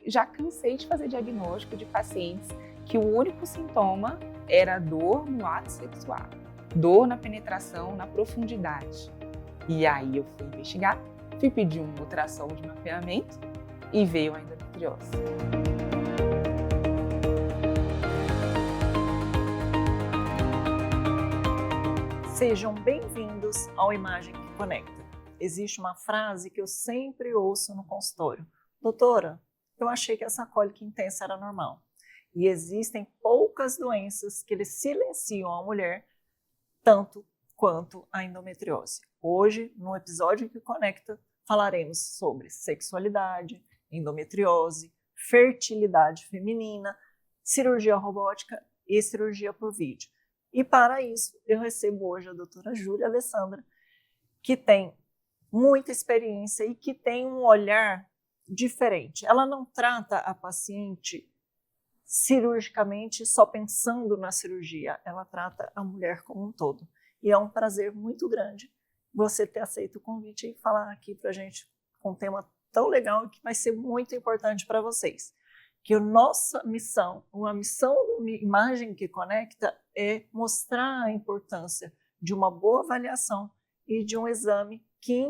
já cansei de fazer diagnóstico de pacientes que o único sintoma era dor no ato sexual, dor na penetração, na profundidade. E aí eu fui investigar, fui pedir um ultrassom de mapeamento e veio a endometriose. Sejam bem-vindos ao Imagem que Conecta. Existe uma frase que eu sempre ouço no consultório. Doutora, eu achei que essa cólica intensa era normal. E existem poucas doenças que eles silenciam a mulher, tanto quanto a endometriose. Hoje, no episódio que conecta, falaremos sobre sexualidade, endometriose, fertilidade feminina, cirurgia robótica e cirurgia por vídeo. E para isso, eu recebo hoje a doutora Júlia Alessandra, que tem muita experiência e que tem um olhar diferente. Ela não trata a paciente cirurgicamente só pensando na cirurgia, ela trata a mulher como um todo. E é um prazer muito grande você ter aceito o convite e falar aqui para a gente um tema tão legal e que vai ser muito importante para vocês. Que a nossa missão, uma missão do Imagem que Conecta é mostrar a importância de uma boa avaliação e de um exame que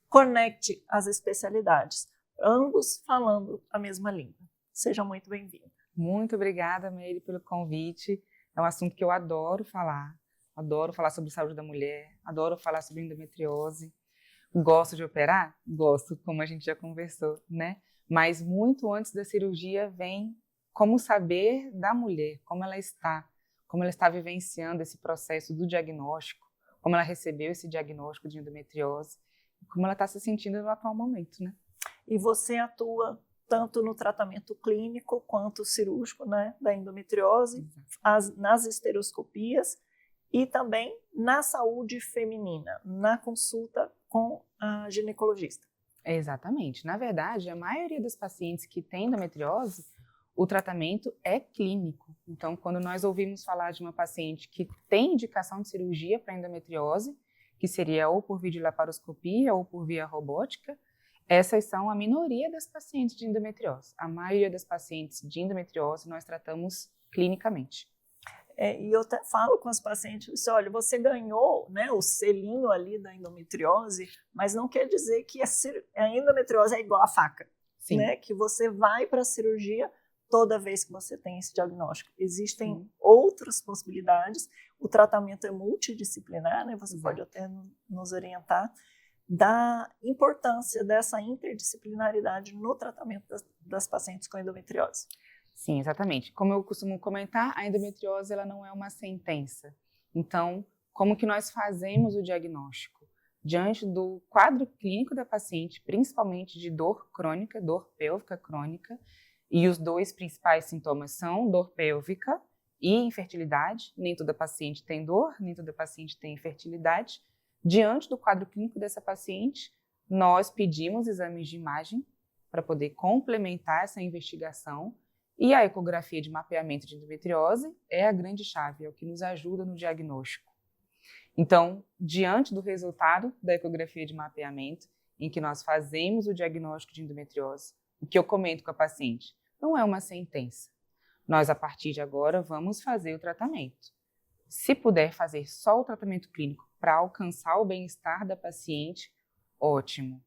conecte as especialidades, ambos falando a mesma língua. Seja muito bem-vinda. Muito obrigada, Meire, pelo convite. É um assunto que eu adoro falar sobre saúde da mulher, adoro falar sobre endometriose. Gosto de operar? Gosto, como a gente já conversou, né? Mas muito antes da cirurgia vem como saber da mulher, como ela está vivenciando esse processo do diagnóstico, como ela recebeu esse diagnóstico de endometriose, como ela está se sentindo no atual momento, né? E você atua tanto no tratamento clínico quanto cirúrgico, né, da endometriose, nas esteroscopias e também na saúde feminina, na consulta com a ginecologista. Exatamente. Na verdade, a maioria das pacientes que têm endometriose, o tratamento é clínico. Então, quando nós ouvimos falar de uma paciente que tem indicação de cirurgia para endometriose, que seria ou por videolaparoscopia ou por via robótica, essas são a minoria das pacientes de endometriose. A maioria das pacientes de endometriose nós tratamos clinicamente. E eu até falo com as pacientes, olha, você ganhou, né, o selinho ali da endometriose, mas não quer dizer que a endometriose é igual a faca. Sim. Né, que você vai para a cirurgia toda vez que você tem esse diagnóstico. Existem outras possibilidades, o tratamento é multidisciplinar, né, você pode até nos orientar da importância dessa interdisciplinaridade no tratamento das pacientes com endometriose. Sim, exatamente. Como eu costumo comentar, a endometriose ela não é uma sentença. Então, como que nós fazemos o diagnóstico? Diante do quadro clínico da paciente, principalmente de dor crônica, dor pélvica crônica, e os dois principais sintomas são dor pélvica e infertilidade. Nem toda paciente tem dor, nem toda paciente tem infertilidade. Diante do quadro clínico dessa paciente, nós pedimos exames de imagem para poder complementar essa investigação. E a ecografia de mapeamento de endometriose é a grande chave, é o que nos ajuda no diagnóstico. Então, diante do resultado da ecografia de mapeamento, em que nós fazemos o diagnóstico de endometriose, o que eu comento com a paciente não é uma sentença. Nós, a partir de agora, vamos fazer o tratamento. Se puder fazer só o tratamento clínico para alcançar o bem-estar da paciente, ótimo.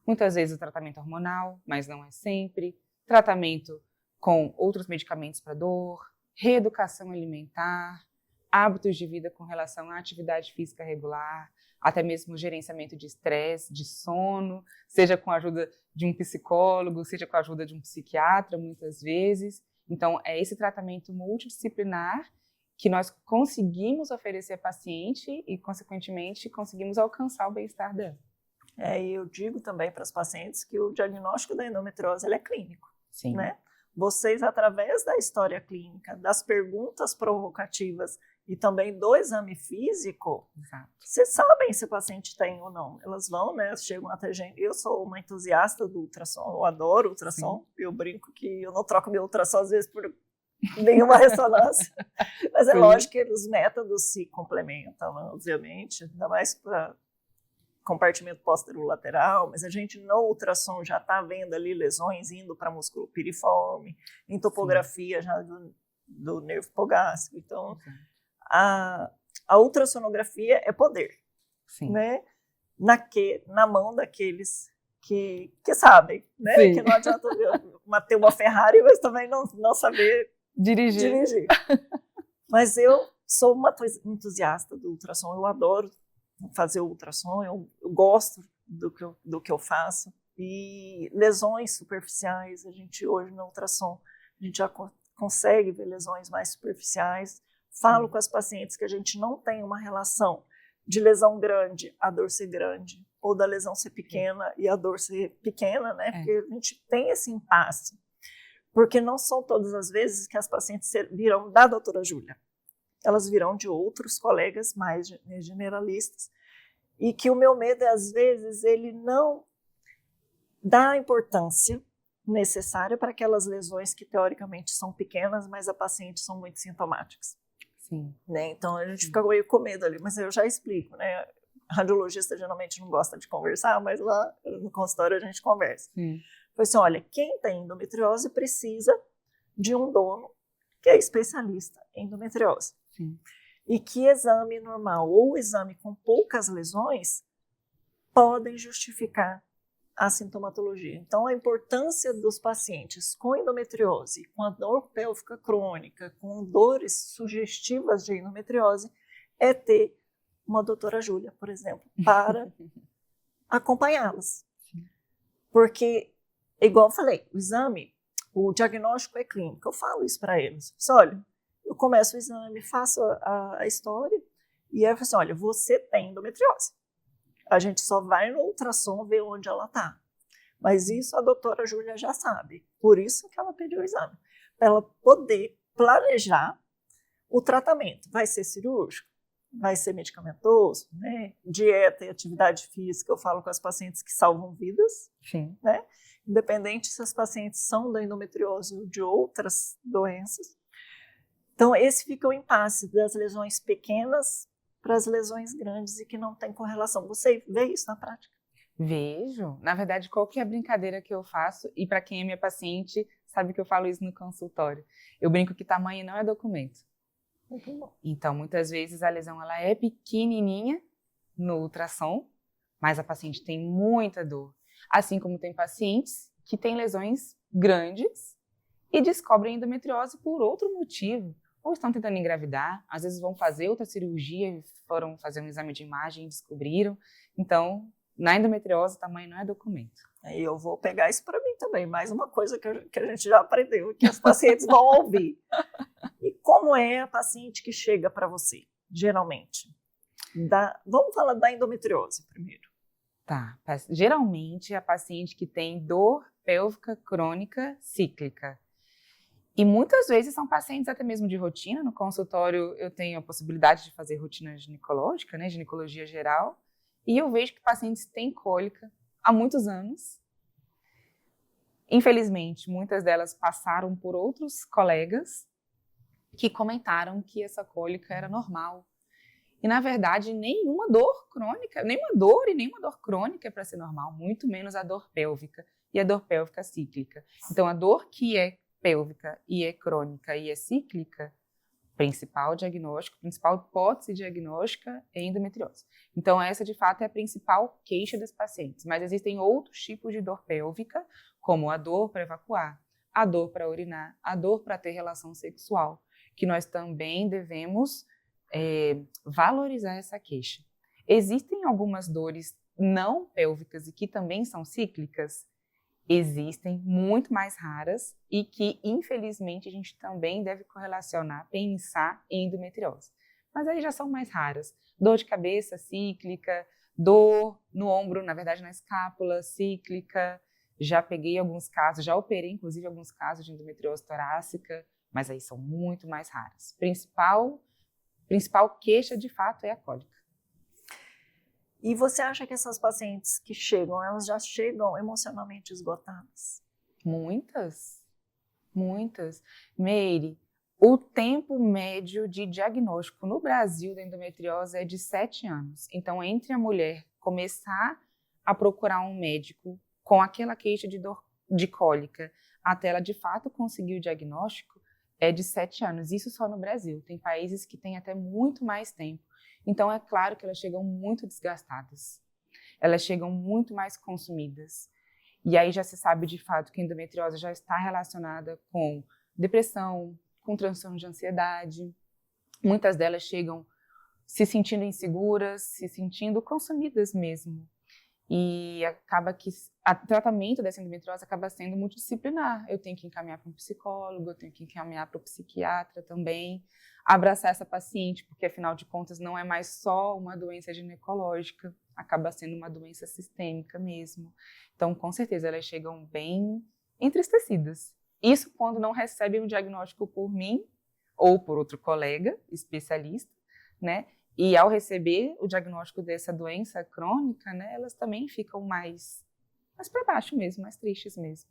Muitas vezes o tratamento hormonal, mas não é sempre. Tratamento com outros medicamentos para dor, reeducação alimentar, hábitos de vida com relação à atividade física regular, até mesmo gerenciamento de estresse, de sono, seja com a ajuda de um psicólogo, seja com a ajuda de um psiquiatra, muitas vezes. Então, é esse tratamento multidisciplinar que nós conseguimos oferecer à paciente e, consequentemente, conseguimos alcançar o bem-estar dela. E eu digo também para as pacientes que o diagnóstico da endometriose ele é clínico. Sim. Né? Vocês, através da história clínica, das perguntas provocativas e também do exame físico, vocês sabem se o paciente tem ou não. Elas vão, né? Chegam até a gente. Eu sou uma entusiasta do ultrassom, eu adoro ultrassom. Sim. Eu brinco que eu não troco meu ultrassom às vezes por nenhuma ressonância. Mas é lógico que os métodos se complementam, né? Obviamente, ainda mais para compartimento posterolateral, mas a gente no ultrassom já está vendo ali lesões indo para músculo piriforme, em topografia já do nervo hipogástrico. Então, a ultrassonografia é poder, né? Na mão daqueles que sabem, né? Sim. Que não adianta ter uma Ferrari, mas também não saber dirigir. Mas eu sou uma entusiasta do ultrassom, eu adoro fazer o ultrassom, eu gosto do que eu faço. E lesões superficiais, a gente hoje no ultrassom, a gente já consegue ver lesões mais superficiais. Falo com as pacientes que a gente não tem uma relação de lesão grande, a dor ser grande, ou da lesão ser pequena e a dor ser pequena, né? Porque a gente tem esse impasse. Porque não são todas as vezes que as pacientes virão da doutora Júlia. Elas virão de outros colegas mais generalistas. E que o meu medo é, às vezes, ele não dá a importância necessária para aquelas lesões que, teoricamente, são pequenas, mas a paciente são muito sintomáticas. Sim. Né? Então, a gente fica meio com medo ali, mas eu já explico, né? Radiologista geralmente não gosta de conversar, mas lá no consultório a gente conversa. Foi assim, olha, quem tem endometriose precisa de um dono que é especialista em endometriose. Sim. E que exame normal ou exame com poucas lesões podem justificar a sintomatologia. Então, a importância dos pacientes com endometriose, com a dor pélvica crônica, com dores sugestivas de endometriose, é ter uma doutora Júlia, por exemplo, para acompanhá-las. Porque, igual eu falei, o exame, o diagnóstico é clínico. Eu falo isso para eles. Olha, eu começo o exame, faço a história, e aí eu falo assim, olha, você tem endometriose. A gente só vai no ultrassom ver onde ela está. Mas isso a doutora Júlia já sabe. Por isso que ela pediu o exame. Para ela poder planejar o tratamento. Vai ser cirúrgico? Vai ser medicamentoso? Né? Dieta e atividade física, eu falo com as pacientes que salvam vidas. Sim. Né? Independente se as pacientes são da endometriose ou de outras doenças. Então, esse fica o impasse das lesões pequenas para as lesões grandes e que não tem correlação. Você vê isso na prática? Vejo. Na verdade, qual que é a brincadeira que eu faço? E para quem é minha paciente, sabe que eu falo isso no consultório. Eu brinco que tamanho não é documento. Muito bom. Então, muitas vezes a lesão ela é pequenininha no ultrassom, mas a paciente tem muita dor. Assim como tem pacientes que têm lesões grandes e descobrem endometriose por outro motivo. Ou estão tentando engravidar, às vezes vão fazer outra cirurgia, foram fazer um exame de imagem e descobriram. Então, na endometriose, tamanho não é documento. Aí eu vou pegar isso para mim também, mais uma coisa que a gente já aprendeu, que as pacientes vão ouvir. E como é a paciente que chega para você, geralmente? Vamos falar da endometriose primeiro. Tá. Geralmente, é a paciente que tem dor pélvica crônica cíclica. E muitas vezes são pacientes até mesmo de rotina. No consultório eu tenho a possibilidade de fazer rotina ginecológica, né, ginecologia geral, e eu vejo que pacientes têm cólica há muitos anos. Infelizmente, muitas delas passaram por outros colegas que comentaram que essa cólica era normal. E, na verdade, nenhuma dor crônica é para ser normal, muito menos a dor pélvica e a dor pélvica cíclica. Então, a dor que é pélvica e é crônica e é cíclica, principal diagnóstico, principal hipótese diagnóstica é endometriose. Então, essa, de fato, é a principal queixa dos pacientes. Mas existem outros tipos de dor pélvica, como a dor para evacuar, a dor para urinar, a dor para ter relação sexual, que nós também devemos valorizar essa queixa. Existem algumas dores não pélvicas e que também são cíclicas? Existem, muito mais raras, e que, infelizmente, a gente também deve correlacionar, pensar em endometriose. Mas aí já são mais raras. Dor de cabeça cíclica, dor no ombro, na verdade na escápula cíclica. Já peguei alguns casos, já operei, inclusive, alguns casos de endometriose torácica, mas aí são muito mais raras. Principal queixa, de fato, é a cólica. E você acha que essas pacientes que chegam, elas já chegam emocionalmente esgotadas? Muitas. Meire, o tempo médio de diagnóstico no Brasil da endometriose é de 7 anos. Então, entre a mulher começar a procurar um médico com aquela queixa de dor de cólica, até ela de fato conseguir o diagnóstico, é de 7 anos. Isso só no Brasil. Tem países que têm até muito mais tempo. Então, é claro que elas chegam muito desgastadas. Elas chegam muito mais consumidas. E aí já se sabe de fato que a endometriose já está relacionada com depressão, com transtorno de ansiedade. Muitas delas chegam se sentindo inseguras, se sentindo consumidas mesmo. E acaba que o tratamento dessa endometriose acaba sendo multidisciplinar. Eu tenho que encaminhar para um psicólogo, eu tenho que encaminhar para o psiquiatra também, abraçar essa paciente, porque afinal de contas não é mais só uma doença ginecológica, acaba sendo uma doença sistêmica mesmo. Então, com certeza, elas chegam bem entristecidas. Isso quando não recebem um diagnóstico por mim ou por outro colega especialista, né? E ao receber o diagnóstico dessa doença crônica, né, elas também ficam mais para baixo mesmo, mais tristes mesmo.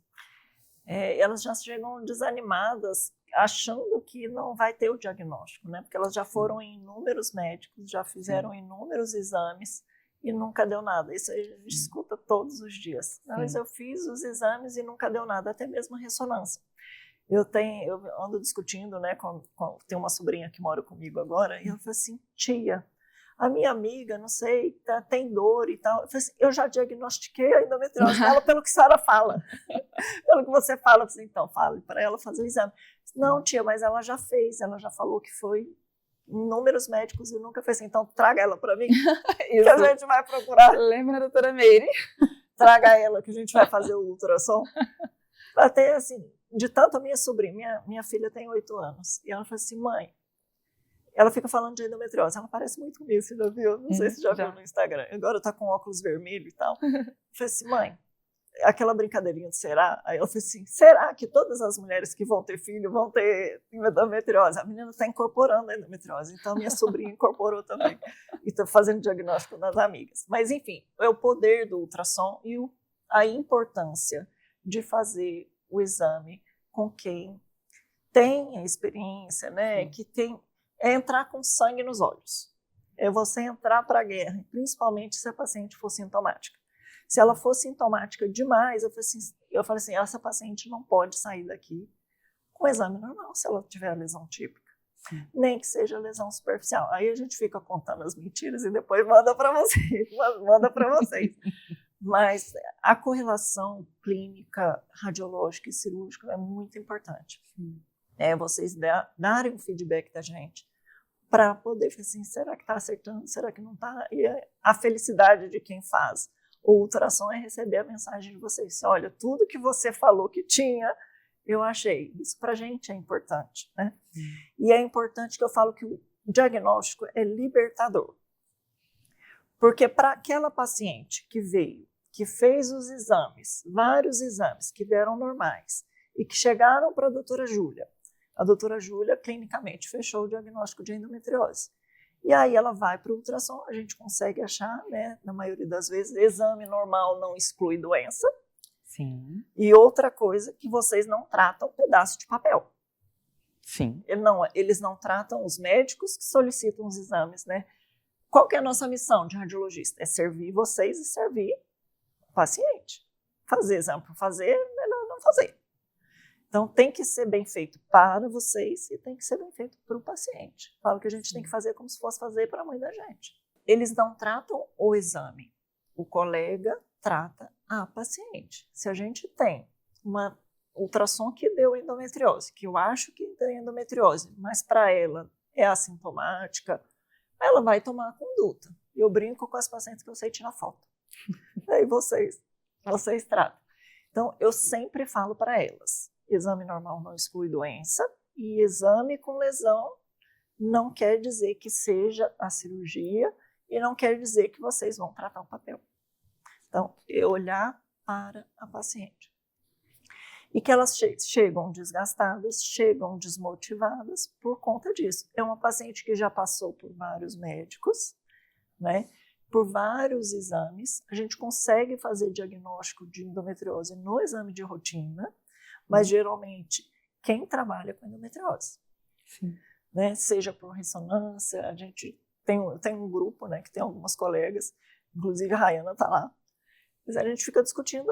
Elas já chegam desanimadas, achando que não vai ter o diagnóstico, né? Porque elas já foram em inúmeros médicos, já fizeram inúmeros exames e nunca deu nada. Isso a gente escuta todos os dias. Mas eu fiz os exames e nunca deu nada, até mesmo a ressonância. Eu ando discutindo, né, tem uma sobrinha que mora comigo agora, e ela falou assim, tia, a minha amiga, não sei, tem dor e tal. Eu falei assim, eu já diagnostiquei a endometriose dela pelo que a senhora fala. Pelo que você fala. Eu falei, então, fale para ela fazer o exame. Não, tia, mas ela já fez, ela já falou que foi em inúmeros médicos e nunca fez. Então, traga ela para mim, que a gente vai procurar. Lembra, doutora Meire? Traga ela, que a gente vai fazer o ultrassom. Até assim, de tanto a minha sobrinha, minha filha tem 8 anos, e ela falou assim, mãe, ela fica falando de endometriose, ela parece muito comigo, você já viu? Não sei se já viu no Instagram, agora tá com óculos vermelho e tal. Eu falei assim, mãe, aquela brincadeirinha de será? Aí ela falou assim, será que todas as mulheres que vão ter filho vão ter endometriose? A menina está incorporando a endometriose, então minha sobrinha incorporou também, e está fazendo diagnóstico nas amigas. Mas enfim, é o poder do ultrassom e a importância de fazer o exame com quem tem a experiência, né? Que é entrar com sangue nos olhos. É você entrar para a guerra, principalmente se a paciente for sintomática. Se ela for sintomática demais, eu falei assim, essa paciente não pode sair daqui com o exame normal, se ela tiver lesão típica. Nem que seja lesão superficial. Aí a gente fica contando as mentiras e depois manda para vocês. Mas a correlação clínica, radiológica e cirúrgica é muito importante. Vocês darem o feedback da gente para poder falar assim, será que está acertando, será que não está? E a felicidade de quem faz o ultrassom é receber a mensagem de vocês. Olha, tudo que você falou que tinha, eu achei. Isso para a gente é importante, né? E é importante que eu falo que o diagnóstico é libertador. Porque para aquela paciente que veio, que fez os exames, vários exames que deram normais, e que chegaram para a doutora Júlia clinicamente fechou o diagnóstico de endometriose. E aí ela vai para o ultrassom, a gente consegue achar, né, na maioria das vezes, exame normal não exclui doença. Sim. E outra coisa, que vocês não tratam pedaço de papel. Sim. Eles não tratam os médicos que solicitam os exames, né? Qual que é a nossa missão de radiologista? É servir vocês e servir o paciente. Fazer exame para fazer, melhor não fazer. Então, tem que ser bem feito para vocês e tem que ser bem feito para o paciente. Falo que a gente tem que fazer como se fosse fazer para a mãe da gente. Eles não tratam o exame. O colega trata a paciente. Se a gente tem uma ultrassom que deu endometriose, que eu acho que tem endometriose, mas para ela é assintomática, ela vai tomar a conduta. Eu brinco com as pacientes que eu sei tirar foto. Aí vocês tratam. Então, eu sempre falo para elas, exame normal não exclui doença, e exame com lesão não quer dizer que seja a cirurgia e não quer dizer que vocês vão tratar o papel. Então, é olhar para a paciente. E que elas chegam desgastadas, chegam desmotivadas por conta disso. É uma paciente que já passou por vários médicos, né? Por vários exames. A gente consegue fazer diagnóstico de endometriose no exame de rotina, mas geralmente quem trabalha com endometriose, né? Seja por ressonância, a gente tem um grupo, né, que tem algumas colegas inclusive a Rayana está lá, mas a gente fica discutindo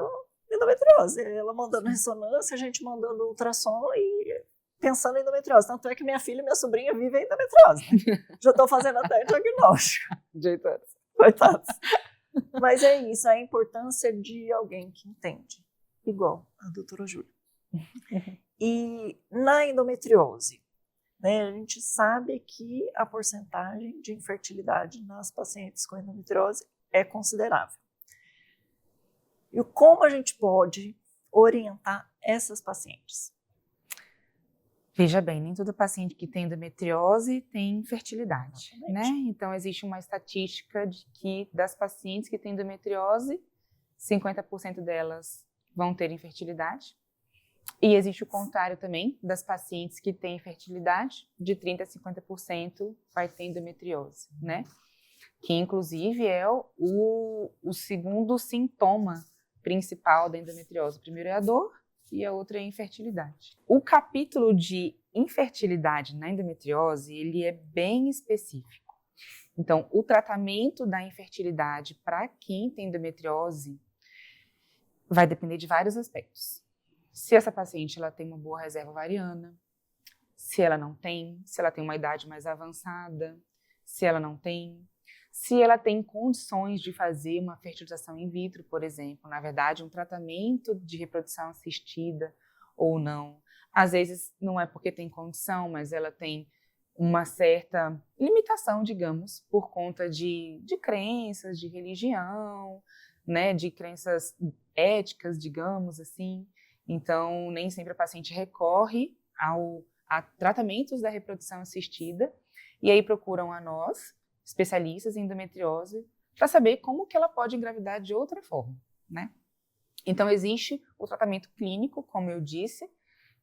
endometriose, ela mandando ressonância, a gente mandando ultrassom e pensando em endometriose. Tanto é que minha filha e minha sobrinha vivem endometriose, né? Já estou fazendo até diagnóstico. Coitados. Mas é isso, a importância de alguém que entende, igual a doutora Júlia. E na endometriose, né, a gente sabe que a porcentagem de infertilidade nas pacientes com endometriose é considerável. E como a gente pode orientar essas pacientes? Veja bem, nem todo paciente que tem endometriose tem fertilidade, né? Então, existe uma estatística de que das pacientes que têm endometriose, 50% delas vão ter infertilidade. E existe o contrário também, das pacientes que têm fertilidade, de 30% a 50% vai ter endometriose, né? Que, inclusive, é o segundo sintoma principal da endometriose. O primeiro é a dor e a outra é a infertilidade. O capítulo de infertilidade na endometriose, ele é bem específico. Então, o tratamento da infertilidade para quem tem endometriose vai depender de vários aspectos. Se essa paciente ela tem uma boa reserva ovariana, se ela não tem, se ela tem uma idade mais avançada, se ela não tem, se ela tem condições de fazer uma fertilização in vitro, por exemplo, na verdade, um tratamento de reprodução assistida ou não. Às vezes não é porque tem condição, mas ela tem uma certa limitação, digamos, por conta de crenças, de religião, né, de crenças éticas, digamos assim. Então, nem sempre a paciente recorre a tratamentos da reprodução assistida e aí procuram a nós, especialistas em endometriose, para saber como que ela pode engravidar de outra forma, né? Então, existe o tratamento clínico, como eu disse,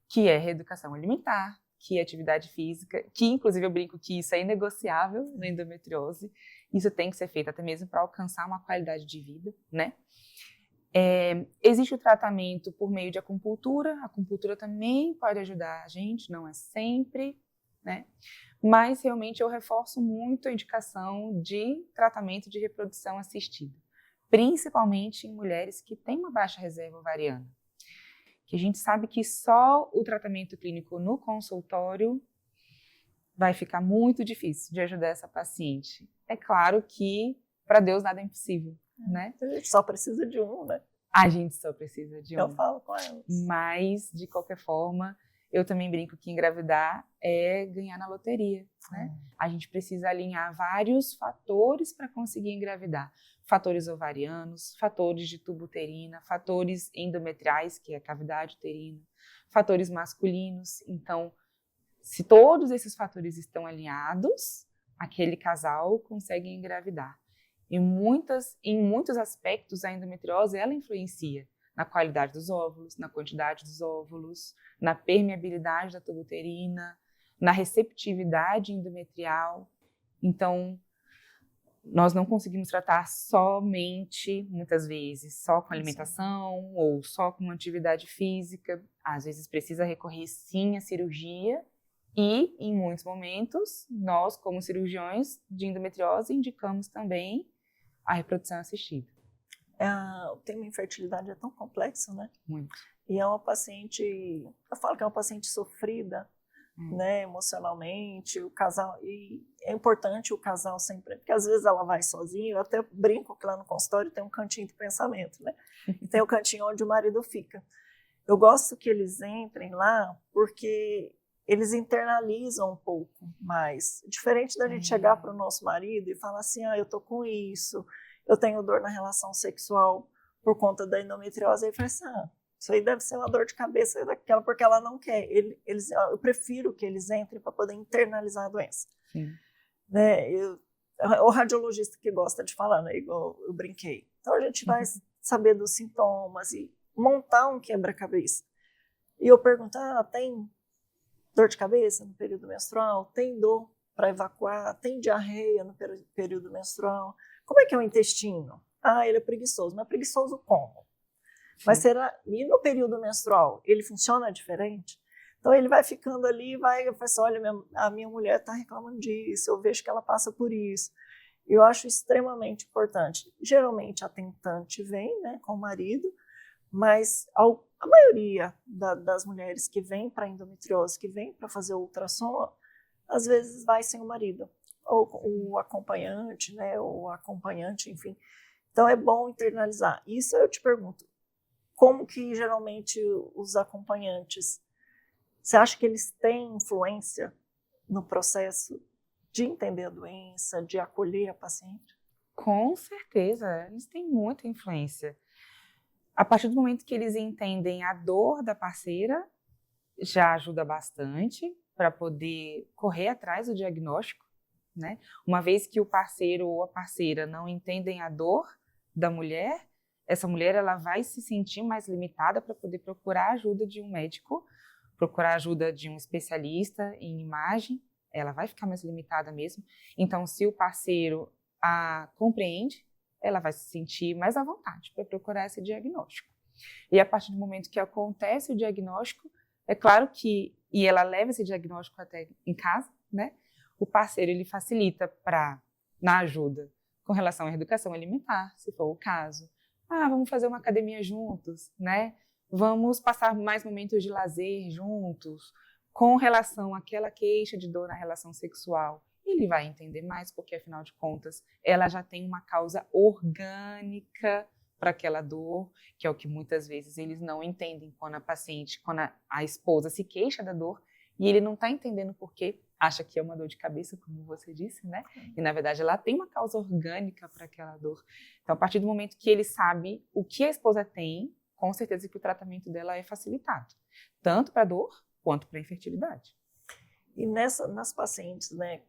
que é reeducação alimentar, que é atividade física, que inclusive eu brinco que isso é inegociável na endometriose, isso tem que ser feito até mesmo para alcançar uma qualidade de vida, né? Existe o tratamento por meio de acupuntura. A acupuntura também pode ajudar a gente, não é sempre, né? Mas realmente eu reforço muito a indicação de tratamento de reprodução assistida, principalmente em mulheres que têm uma baixa reserva ovariana, que a gente sabe que só o tratamento clínico no consultório vai ficar muito difícil de ajudar essa paciente. É claro que para Deus nada é impossível, né? A gente só precisa de um, né? A gente só precisa de um. Eu falo com elas. Mas, de qualquer forma, eu também brinco que engravidar é ganhar na loteria, né? A gente precisa alinhar vários fatores para conseguir engravidar. Fatores ovarianos, fatores de tubo uterina, fatores endometriais, que é a cavidade uterina, fatores masculinos. Então, se todos esses fatores estão alinhados, aquele casal consegue engravidar. Em muitos aspectos, a endometriose ela influencia na qualidade dos óvulos, na quantidade dos óvulos, na permeabilidade da tuba uterina, na receptividade endometrial. Então, nós não conseguimos tratar somente, muitas vezes, só com alimentação ou só com atividade física. Às vezes precisa recorrer sim à cirurgia e, em muitos momentos, nós, como cirurgiões de endometriose, indicamos também a reprodução assistida. O tema infertilidade é tão complexo, né? Muito. E é uma paciente, eu falo que é uma paciente sofrida, né, emocionalmente, o casal, e é importante o casal sempre, porque às vezes ela vai sozinha, eu até brinco que lá no consultório tem um cantinho de pensamento, né? E tem o cantinho onde o marido fica. Eu gosto que eles entrem lá porque eles internalizam um pouco mais. Diferente da gente chegar para o nosso marido e falar assim, eu tô com isso, eu tenho dor na relação sexual por conta da endometriose. Aí fala assim, isso aí deve ser uma dor de cabeça daquela, porque ela não quer. Eu prefiro que eles entrem para poder internalizar a doença. Sim. Né? O radiologista que gosta de falar, né? Igual eu brinquei. Então a gente vai saber dos sintomas e montar um quebra-cabeça. E eu pergunto, tem dor de cabeça no período menstrual? Tem dor para evacuar? Tem diarreia no período menstrual? Como é que é o intestino? Ele é preguiçoso. Mas preguiçoso como? Sim. Mas será... E no período menstrual, ele funciona diferente? Então ele vai ficando ali, vai assim, olha, a minha mulher está reclamando disso, eu vejo que ela passa por isso. Eu acho extremamente importante. Geralmente a tentante vem, né, com o marido, mas a maioria das mulheres que vêm para endometriose, que vêm para fazer o ultrassom, às vezes vai sem o marido, ou o acompanhante, né, ou acompanhante, enfim. Então é bom internalizar. Isso eu te pergunto, como que geralmente os acompanhantes, você acha que eles têm influência no processo de entender a doença, de acolher a paciente? Com certeza, eles têm muita influência. A partir do momento que eles entendem a dor da parceira, já ajuda bastante para poder correr atrás do diagnóstico, né? Uma vez que o parceiro ou a parceira não entendem a dor da mulher, essa mulher ela vai se sentir mais limitada para poder procurar a ajuda de um médico, procurar a ajuda de um especialista em imagem, ela vai ficar mais limitada mesmo. Então, se o parceiro a compreende, ela vai se sentir mais à vontade para procurar esse diagnóstico. E a partir do momento que acontece o diagnóstico, é claro que, e ela leva esse diagnóstico até em casa, né? O parceiro ele facilita na ajuda com relação à educação alimentar, se for o caso. Vamos fazer uma academia juntos, né? Vamos passar mais momentos de lazer juntos. Com relação àquela queixa de dor na relação sexual, ele vai entender mais, porque afinal de contas, ela já tem uma causa orgânica para aquela dor, que é o que muitas vezes eles não entendem quando a esposa se queixa da dor, e ele não está entendendo por quê, acha que é uma dor de cabeça, como você disse, né? E na verdade ela tem uma causa orgânica para aquela dor. Então, a partir do momento que ele sabe o que a esposa tem, com certeza que o tratamento dela é facilitado, tanto para a dor quanto para a infertilidade. E nas pacientes, né,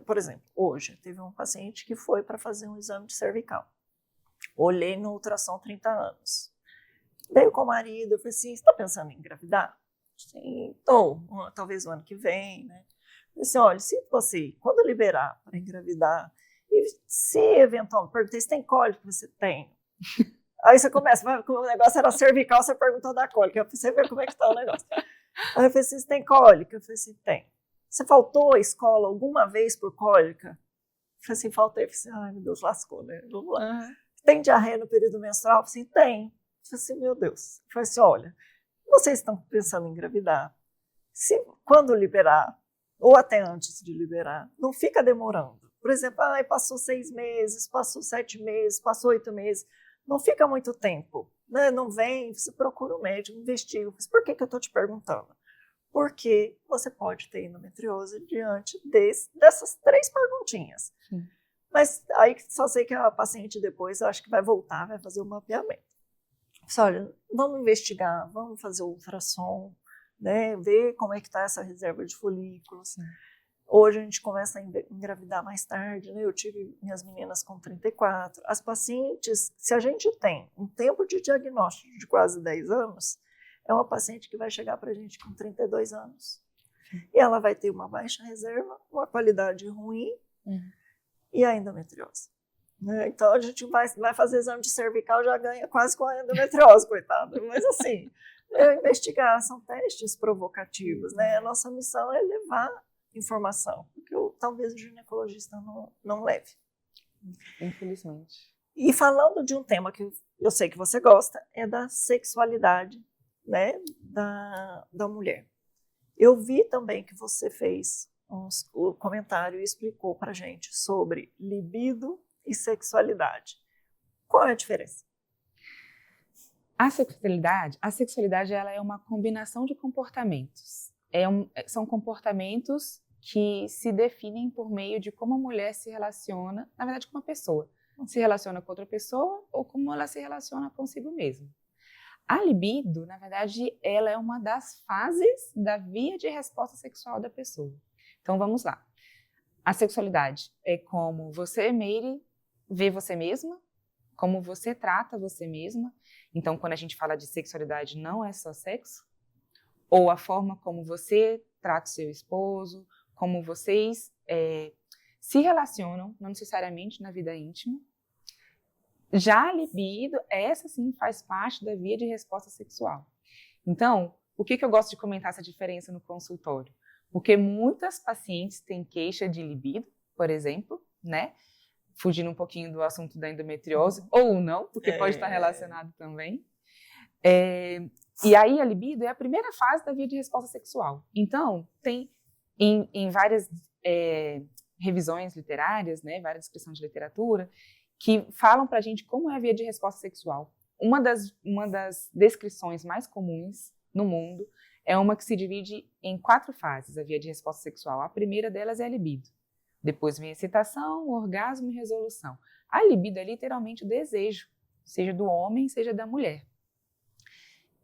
por exemplo, hoje teve um paciente que foi para fazer um exame de cervical. Olhei no ultrassom 30 anos. Veio com o marido, eu falei assim, você está pensando em engravidar? Sim, estou, talvez o ano que vem, né? Eu falei assim, olha, se você, quando liberar para engravidar, e se eventualmente, perguntei se tem cólica, você tem. Aí você começa, o negócio era cervical, você perguntou da cólica, você vê como é que está o negócio. Aí eu falei assim, você tem cólica? Eu falei assim, tem. Você faltou à escola alguma vez por cólica? Eu falei assim, faltei. Eu falei assim, ai meu Deus, lascou, né? Vamos lá. Tem diarreia no período menstrual? Eu falei assim, tem. Eu falei assim, meu Deus. Eu falei assim, olha, vocês estão pensando em engravidar, quando liberar, ou até antes de liberar, não fica demorando. Por exemplo, passou 6 meses, passou 7 meses, passou 8 meses, não fica muito tempo, né? Não vem, você procura um médico, investiga. Por que eu estou te perguntando? Porque você pode ter endometriose diante dessas 3 perguntinhas. Sim. Mas aí só sei que a paciente depois, eu acho que vai voltar, vai fazer um mapeamento. Olha, vamos investigar, vamos fazer o ultrassom, né, ver como é que está essa reserva de folículos. Sim. Hoje a gente começa a engravidar mais tarde, né? Eu tive minhas meninas com 34. As pacientes, se a gente tem um tempo de diagnóstico de quase 10 anos, é uma paciente que vai chegar para a gente com 32 anos. E ela vai ter uma baixa reserva, uma qualidade ruim e a endometriose. Então a gente vai fazer exame de cervical, já ganha quase com a endometriose, coitada. Mas assim, investigar, são testes provocativos, né? A nossa missão é levar informação, porque talvez o ginecologista não leve. Infelizmente. E falando de um tema que eu sei que você gosta, é da sexualidade, né, da mulher. Eu vi também que você fez um comentário e explicou pra gente sobre libido e sexualidade. Qual é a diferença? A sexualidade ela é uma combinação de comportamentos. São comportamentos que se definem por meio de como a mulher se relaciona, na verdade, com uma pessoa. Se relaciona com outra pessoa ou como ela se relaciona consigo mesma. A libido, na verdade, ela é uma das fases da via de resposta sexual da pessoa. Então, vamos lá. A sexualidade é como você, Meire, vê você mesma, como você trata você mesma. Então, quando a gente fala de sexualidade, não é só sexo. Ou a forma como você trata o seu esposo, como vocês se relacionam, não necessariamente na vida íntima. Já a libido, essa sim faz parte da via de resposta sexual. Então, por que eu gosto de comentar essa diferença no consultório? Porque muitas pacientes têm queixa de libido, por exemplo, né? fugindo um pouquinho do assunto da endometriose, ou não, porque pode estar relacionado também. E aí a libido é a primeira fase da via de resposta sexual. Então, tem em várias revisões literárias, né, várias descrições de literatura, que falam pra gente como é a via de resposta sexual. Uma das descrições mais comuns no mundo é uma que se divide em 4 fases, a via de resposta sexual. A primeira delas é a libido. Depois vem a excitação, o orgasmo e resolução. A libido é literalmente o desejo, seja do homem, seja da mulher.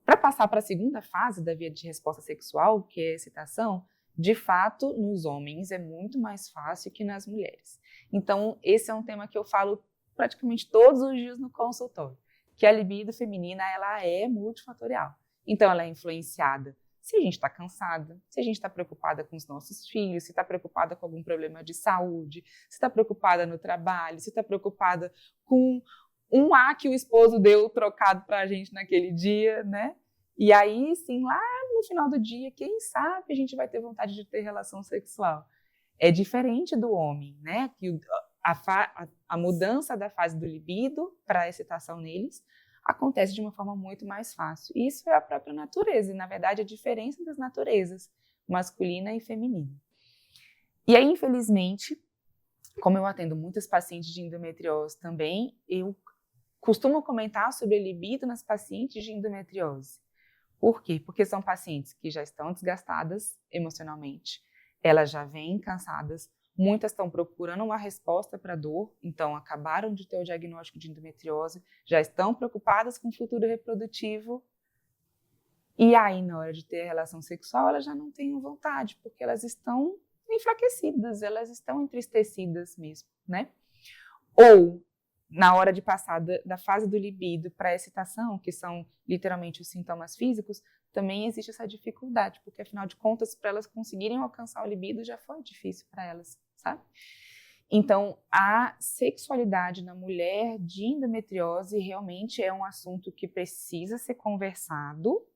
Para passar para a segunda fase da via de resposta sexual, que é a excitação, de fato, nos homens é muito mais fácil que nas mulheres. Então, esse é um tema que eu falo praticamente todos os dias no consultório, que a libido feminina ela é multifatorial. Então, ela é influenciada se a gente está cansada, se a gente está preocupada com os nossos filhos, se está preocupada com algum problema de saúde, se está preocupada no trabalho, se está preocupada com um A que o esposo deu trocado para a gente naquele dia, né? E aí, sim, lá no final do dia, quem sabe a gente vai ter vontade de ter relação sexual. É diferente do homem, né? Que a mudança da fase do libido para a excitação neles acontece de uma forma muito mais fácil. Isso é a própria natureza, e na verdade a diferença das naturezas, masculina e feminina. E aí, infelizmente, como eu atendo muitas pacientes de endometriose também, eu costumo comentar sobre a libido nas pacientes de endometriose. Por quê? Porque são pacientes que já estão desgastadas emocionalmente, elas já vêm cansadas, muitas estão procurando uma resposta para a dor, então acabaram de ter o diagnóstico de endometriose, já estão preocupadas com o futuro reprodutivo, e aí na hora de ter a relação sexual elas já não têm vontade, porque elas estão enfraquecidas, elas estão entristecidas mesmo, né? Ou na hora de passar da fase do libido para a excitação, que são literalmente os sintomas físicos, também existe essa dificuldade, porque afinal de contas, para elas conseguirem alcançar o libido já foi difícil para elas, sabe? Então, a sexualidade na mulher de endometriose realmente é um assunto que precisa ser conversado,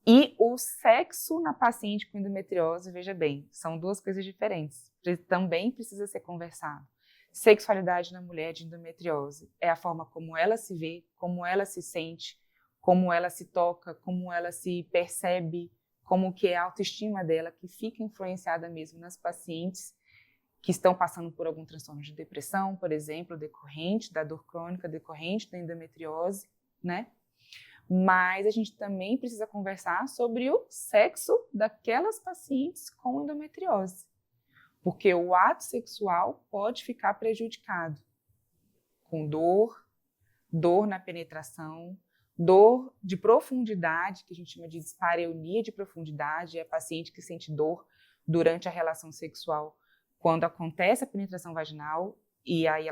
e o sexo na paciente com endometriose, veja bem, são 2 coisas diferentes, também precisa ser conversado. Sexualidade na mulher de endometriose é a forma como ela se vê, como ela se sente, como ela se toca, como ela se percebe, como que é a autoestima dela, que fica influenciada mesmo nas pacientes que estão passando por algum transtorno de depressão, por exemplo, decorrente da dor crônica, decorrente da endometriose, né? Mas a gente também precisa conversar sobre o sexo daquelas pacientes com endometriose, porque o ato sexual pode ficar prejudicado com dor na penetração, dor de profundidade, que a gente chama de dispareunia de profundidade, é a paciente que sente dor durante a relação sexual quando acontece a penetração vaginal, e aí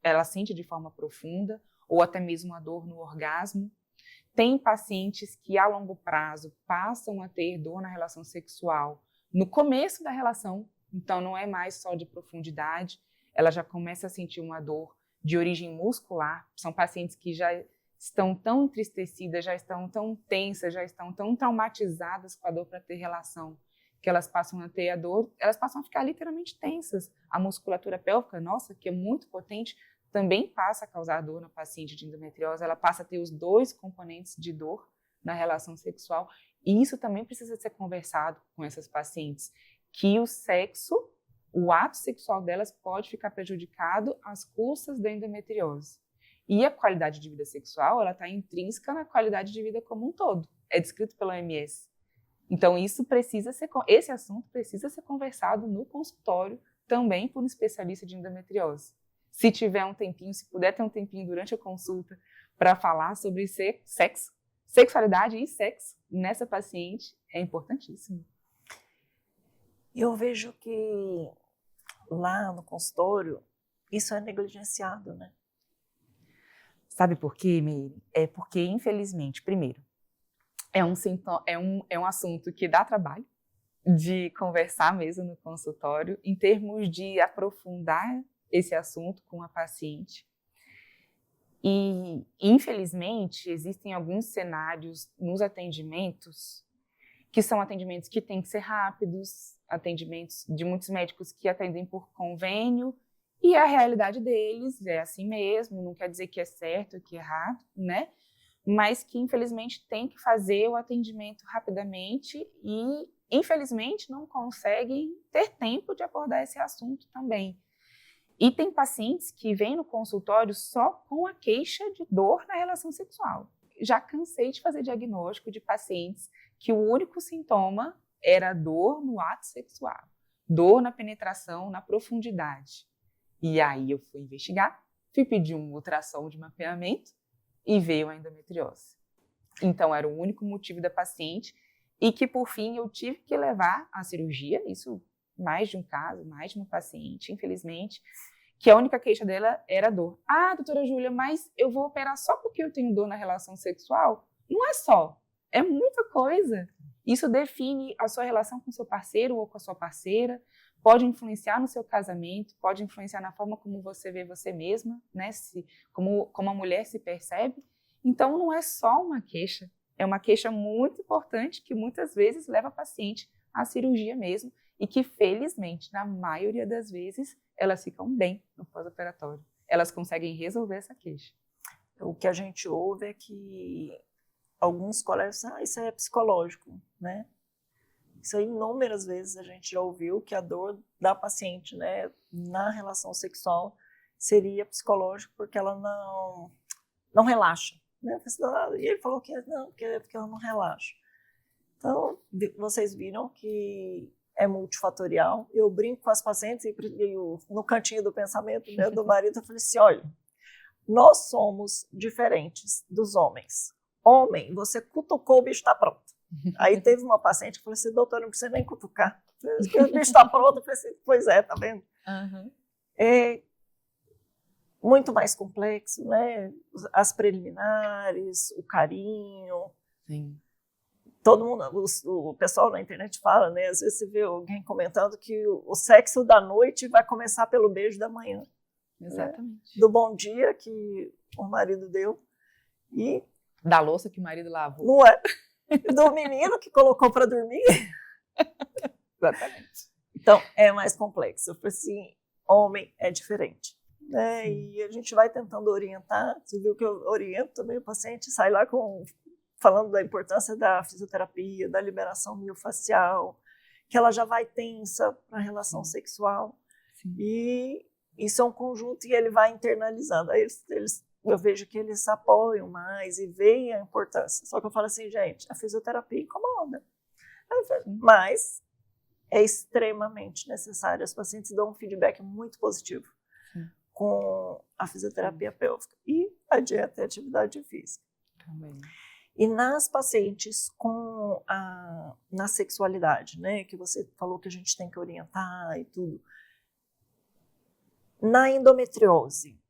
ela sente de forma profunda, ou até mesmo a dor no orgasmo. Tem pacientes que a longo prazo passam a ter dor na relação sexual no começo da relação, então não é mais só de profundidade, ela já começa a sentir uma dor de origem muscular. São pacientes que já estão tão entristecidas, já estão tão tensas, já estão tão traumatizadas com a dor para ter relação, que elas passam a ter a dor, elas passam a ficar literalmente tensas. A musculatura pélvica, nossa, que é muito potente, também passa a causar dor na paciente de endometriose, ela passa a ter os 2 componentes de dor na relação sexual, e isso também precisa ser conversado com essas pacientes, que o sexo, o ato sexual delas pode ficar prejudicado às custas da endometriose. E a qualidade de vida sexual, ela está intrínseca na qualidade de vida como um todo. É descrito pela OMS. Então, esse assunto precisa ser conversado no consultório também por um especialista de endometriose. Se tiver um tempinho, se puder ter um tempinho durante a consulta para falar sobre sexo, sexualidade e sexo nessa paciente, é importantíssimo. Eu vejo que lá no consultório isso é negligenciado, né? Sabe por quê, Meire? É porque, infelizmente, primeiro, é um assunto que dá trabalho de conversar mesmo no consultório, em termos de aprofundar esse assunto com a paciente. E, infelizmente, existem alguns cenários nos atendimentos que são atendimentos que têm que ser rápidos, atendimentos de muitos médicos que atendem por convênio E a realidade deles é assim mesmo, não quer dizer que é certo, que é errado, né? Mas que, infelizmente, tem que fazer o atendimento rapidamente e, infelizmente, não conseguem ter tempo de abordar esse assunto também. E tem pacientes que vêm no consultório só com a queixa de dor na relação sexual. Já cansei de fazer diagnóstico de pacientes que o único sintoma era dor no ato sexual, dor na penetração, na profundidade. E aí eu fui investigar, fui pedir um ultrassom de mapeamento e veio a endometriose. Então era o único motivo da paciente e que por fim eu tive que levar à cirurgia, isso mais de um caso, mais de uma paciente, infelizmente, que a única queixa dela era dor. Ah, doutora Júlia, mas eu vou operar só porque eu tenho dor na relação sexual? Não é só, é muita coisa. Isso define a sua relação com seu parceiro ou com a sua parceira, pode influenciar no seu casamento, pode influenciar na forma como você vê você mesma, né? Como a mulher se percebe. Então, não é só uma queixa, é uma queixa muito importante que muitas vezes leva a paciente à cirurgia mesmo e que, felizmente, na maioria das vezes, elas ficam bem no pós-operatório. Elas conseguem resolver essa queixa. O que a gente ouve é que alguns colegas dizem, isso é psicológico, né? Isso aí, inúmeras vezes a gente já ouviu que a dor da paciente, né, na relação sexual seria psicológico porque ela não relaxa, né? E ele falou que não, porque ela não relaxa. Então, vocês viram que é multifatorial. Eu brinco com as pacientes e no cantinho do pensamento, né, do marido, eu falei assim, olha, nós somos diferentes dos homens. Homem, você cutucou, o bicho está pronto. Aí teve uma paciente que falou assim, doutora, não precisa nem cutucar. O bicho está pronto. Eu falei assim, pois é, tá vendo? Uhum. É muito mais complexo, né? As preliminares, o carinho. Sim. Todo mundo, o pessoal na internet fala, né? Às vezes você vê alguém comentando que o sexo da noite vai começar pelo beijo da manhã. Exatamente. Né? Do bom dia que o marido deu e... Da louça que o marido lavou. Não é? Do menino que colocou para dormir. Exatamente. Então, é mais complexo. Eu falei assim, homem é diferente. Né? E a gente vai tentando orientar. Você viu que eu oriento também o paciente, sai lá falando da importância da fisioterapia, da liberação miofascial, que ela já vai tensa para a relação sexual. Sim. E isso é um conjunto e ele vai internalizando. Aí eu vejo que eles apoiam mais e veem a importância. Só que eu falo assim, gente, a fisioterapia incomoda. Mas é extremamente necessário. Os pacientes dão um feedback muito positivo com a fisioterapia pélvica e a dieta e a atividade física. Também. E nas pacientes na sexualidade, né, que você falou que a gente tem que orientar e tudo. Na endometriose,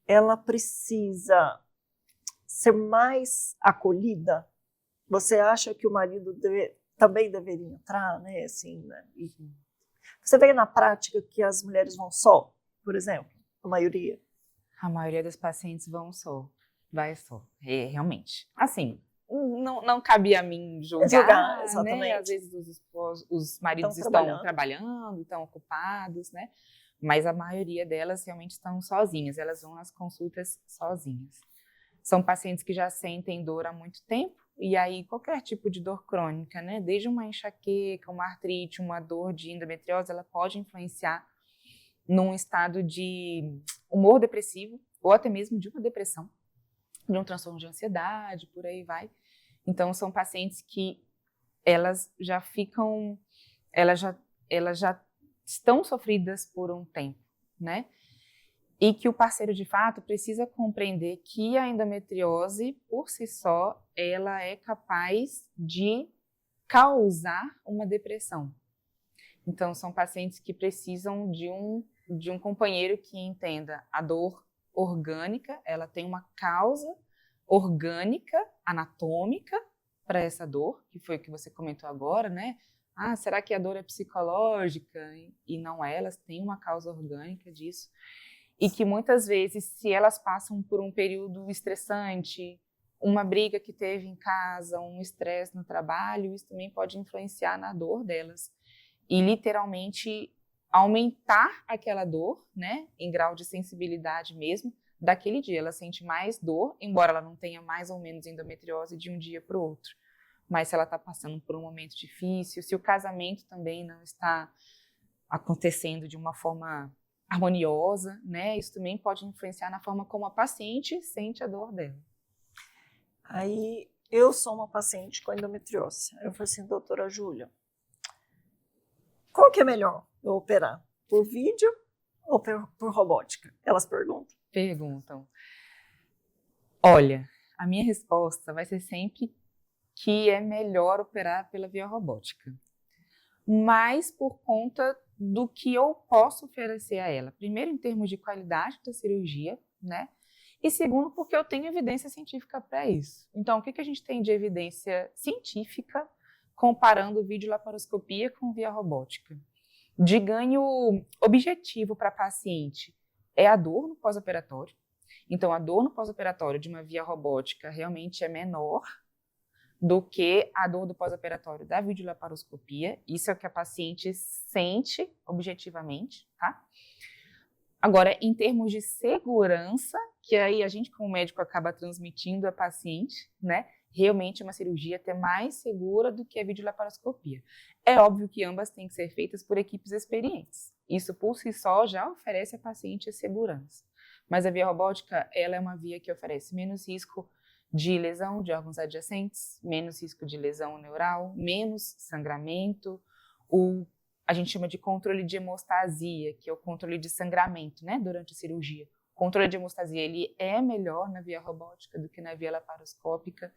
ela precisa ser mais acolhida? Você acha que o marido também deveria entrar, né? Assim, né? Você vê na prática que as mulheres vão só, por exemplo, a maioria? A maioria das pacientes vai só, realmente. Assim, não cabia a mim julgar, exatamente. Né? Às vezes os maridos estão trabalhando, estão ocupados, né? Mas a maioria delas realmente estão sozinhas, elas vão nas consultas sozinhas. São pacientes que já sentem dor há muito tempo, e aí qualquer tipo de dor crônica, né? Desde uma enxaqueca, uma artrite, uma dor de endometriose, ela pode influenciar num estado de humor depressivo, ou até mesmo de uma depressão, de um transtorno de ansiedade, por aí vai. Então, são pacientes que elas já estão sofridas por um tempo, né? E que o parceiro, de fato, precisa compreender que a endometriose, por si só, ela é capaz de causar uma depressão. Então, são pacientes que precisam de um companheiro que entenda a dor orgânica, ela tem uma causa orgânica, anatômica, para essa dor, que foi o que você comentou agora, né? Ah, será que a dor é psicológica? E não é, elas têm uma causa orgânica disso. E que muitas vezes, se elas passam por um período estressante, uma briga que teve em casa, um estresse no trabalho, isso também pode influenciar na dor delas. E literalmente aumentar aquela dor, né, em grau de sensibilidade mesmo, daquele dia. Ela sente mais dor, embora ela não tenha mais ou menos endometriose de um dia para o outro. Mas se ela está passando por um momento difícil, se o casamento também não está acontecendo de uma forma harmoniosa, né, isso também pode influenciar na forma como a paciente sente a dor dela. Aí, eu sou uma paciente com endometriose. Eu falei assim, doutora Júlia, qual que é melhor eu operar? Por vídeo ou por robótica? Elas perguntam. Perguntam. Olha, a minha resposta vai ser sempre que é melhor operar pela via robótica. Mas por conta do que eu posso oferecer a ela. Primeiro, em termos de qualidade da cirurgia, né? E segundo, porque eu tenho evidência científica para isso. Então, o que a gente tem de evidência científica comparando videolaparoscopia com via robótica? De ganho objetivo para a paciente é a dor no pós-operatório. Então, a dor no pós-operatório de uma via robótica realmente é menor do que a dor do pós-operatório da videolaparoscopia. Isso é o que a paciente sente objetivamente, tá? Agora, em termos de segurança, que aí a gente como médico acaba transmitindo a paciente, né? Realmente uma cirurgia até mais segura do que a videolaparoscopia. É óbvio que ambas têm que ser feitas por equipes experientes. Isso por si só já oferece à paciente a segurança. Mas a via robótica, ela é uma via que oferece menos risco de lesão de órgãos adjacentes, menos risco de lesão neural, menos sangramento, a gente chama de controle de hemostasia, que é o controle de sangramento, né, durante a cirurgia. O controle de hemostasia, ele é melhor na via robótica do que na via laparoscópica.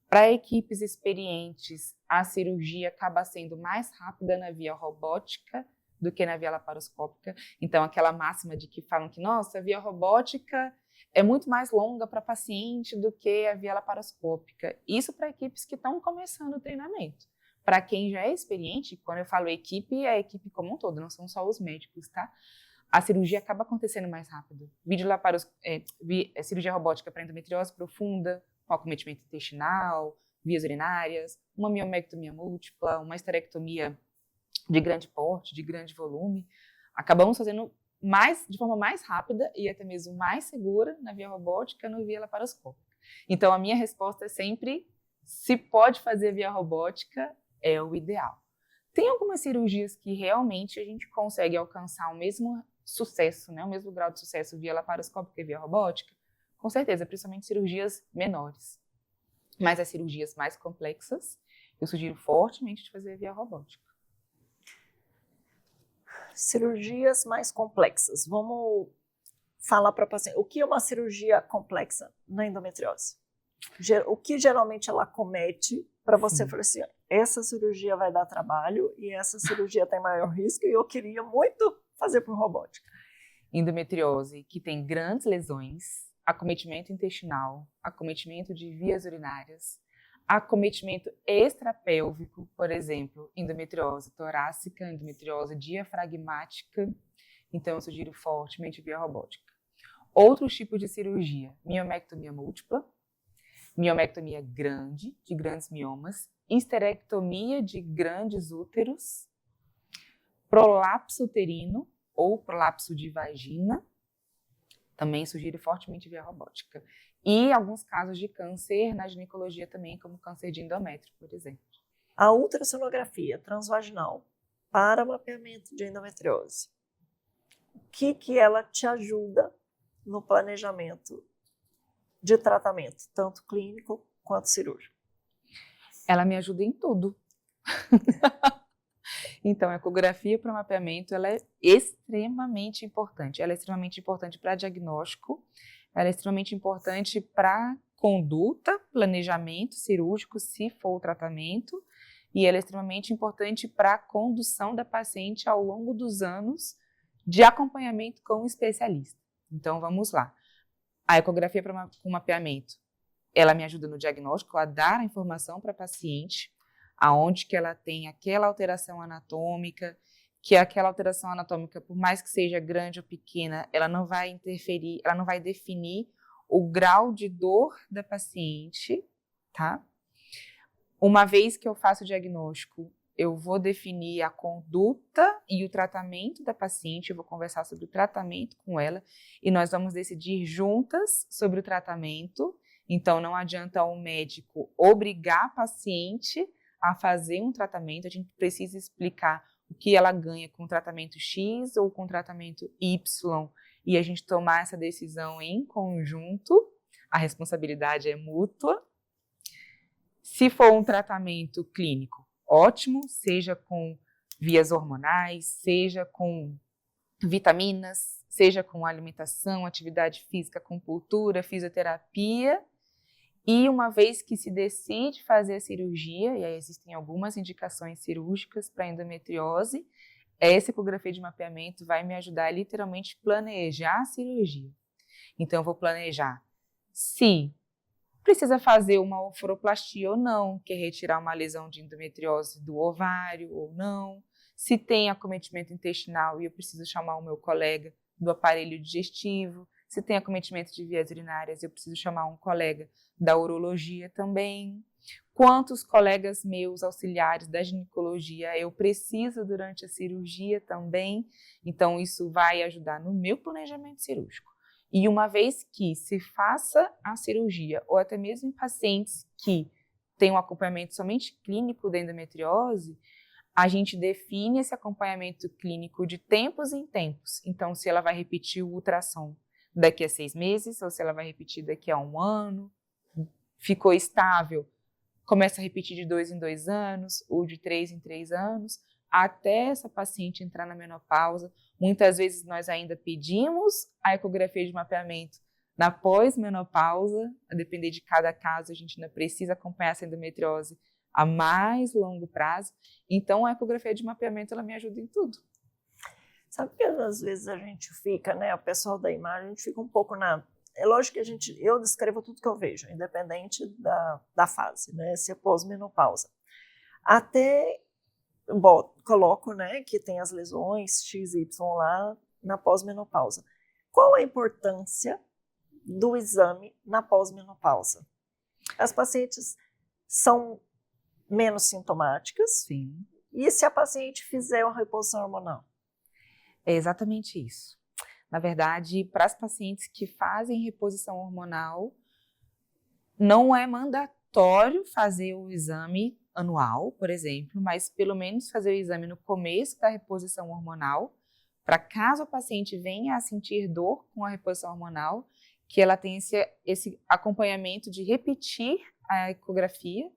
Para equipes experientes, a cirurgia acaba sendo mais rápida na via robótica do que na via laparoscópica. Então, aquela máxima de que falam que, nossa, a via robótica é muito mais longa para paciente do que a via laparoscópica. Isso para equipes que estão começando o treinamento. Para quem já é experiente, quando eu falo equipe, é a equipe como um todo, não são só os médicos, tá? A cirurgia acaba acontecendo mais rápido. Cirurgia robótica para endometriose profunda, com acometimento intestinal, vias urinárias, uma miomectomia múltipla, uma esterectomia de grande porte, de grande volume. Acabamos fazendo de forma mais rápida e até mesmo mais segura na via robótica, no via laparoscópica. Então, a minha resposta é sempre, se pode fazer via robótica, é o ideal. Tem algumas cirurgias que realmente a gente consegue alcançar o mesmo sucesso, né, o mesmo grau de sucesso via laparoscópica e via robótica, com certeza, principalmente cirurgias menores. Mas as cirurgias mais complexas, eu sugiro fortemente de fazer via robótica. Cirurgias mais complexas. Vamos falar para a paciente. O que é uma cirurgia complexa na endometriose? O que geralmente ela comete para você falar assim, essa cirurgia vai dar trabalho e essa cirurgia tem maior risco e eu queria muito fazer por robótica. Endometriose, que tem grandes lesões, acometimento intestinal, acometimento de vias urinárias, acometimento extrapélvico, por exemplo, endometriose torácica, endometriose diafragmática, então eu sugiro fortemente via robótica. Outros tipos de cirurgia, miomectomia múltipla, miomectomia grande, de grandes miomas, histerectomia de grandes úteros, prolapso uterino ou prolapso de vagina, também sugiro fortemente via robótica. E alguns casos de câncer na ginecologia também, como câncer de endométrio, por exemplo. A ultrassonografia transvaginal para mapeamento de endometriose, o que ela te ajuda no planejamento de tratamento, tanto clínico quanto cirúrgico? Ela me ajuda em tudo. Então, a ecografia para mapeamento, ela é extremamente importante. Ela é extremamente importante para diagnóstico, ela é extremamente importante para conduta, planejamento cirúrgico, se for o tratamento, e ela é extremamente importante para a condução da paciente ao longo dos anos de acompanhamento com o especialista. Então, vamos lá. A ecografia para mapeamento, ela me ajuda no diagnóstico, a dar a informação para a paciente, aonde que ela tem aquela alteração anatômica, que aquela alteração anatômica, por mais que seja grande ou pequena, ela não vai interferir, ela não vai definir o grau de dor da paciente, tá? Uma vez que eu faço o diagnóstico, eu vou definir a conduta e o tratamento da paciente, eu vou conversar sobre o tratamento com ela e nós vamos decidir juntas sobre o tratamento. Então, não adianta o médico obrigar a paciente a fazer um tratamento, a gente precisa explicar o que ela ganha com o tratamento X ou com o tratamento Y e a gente tomar essa decisão em conjunto, a responsabilidade é mútua. Se for um tratamento clínico, ótimo, seja com vias hormonais, seja com vitaminas, seja com alimentação, atividade física, acupuntura, fisioterapia. E uma vez que se decide fazer a cirurgia, e aí existem algumas indicações cirúrgicas para endometriose, essa ecografia de mapeamento vai me ajudar a literalmente planejar a cirurgia. Então, eu vou planejar se precisa fazer uma oforoplastia ou não, que é retirar uma lesão de endometriose do ovário ou não, se tem acometimento intestinal e eu preciso chamar o meu colega do aparelho digestivo, se tem acometimento de vias urinárias, eu preciso chamar um colega da urologia também. Quantos colegas meus auxiliares da ginecologia eu preciso durante a cirurgia também? Então, isso vai ajudar no meu planejamento cirúrgico. E uma vez que se faça a cirurgia, ou até mesmo em pacientes que têm um acompanhamento somente clínico da endometriose, a gente define esse acompanhamento clínico de tempos em tempos. Então, se ela vai repetir o ultrassom daqui a 6 meses, ou se ela vai repetir daqui a 1 ano, ficou estável, começa a repetir de 2 em 2 anos, ou de 3 em 3 anos, até essa paciente entrar na menopausa. Muitas vezes nós ainda pedimos a ecografia de mapeamento na pós-menopausa, a depender de cada caso, a gente ainda precisa acompanhar essa endometriose a mais longo prazo. Então, a ecografia de mapeamento, ela me ajuda em tudo. Sabe que às vezes a gente fica, né, o pessoal da imagem, a gente fica um pouco na... É lógico que eu descrevo tudo que eu vejo, independente da fase, né, se é pós-menopausa. Até, bom, coloco, né, que tem as lesões XY lá na pós-menopausa. Qual a importância do exame na pós-menopausa? As pacientes são menos sintomáticas? Sim. E se a paciente fizer uma reposição hormonal? É exatamente isso. Na verdade, para as pacientes que fazem reposição hormonal, não é mandatório fazer o exame anual, por exemplo, mas pelo menos fazer o exame no começo da reposição hormonal, para caso a paciente venha a sentir dor com a reposição hormonal, que ela tenha esse acompanhamento de repetir a ecografia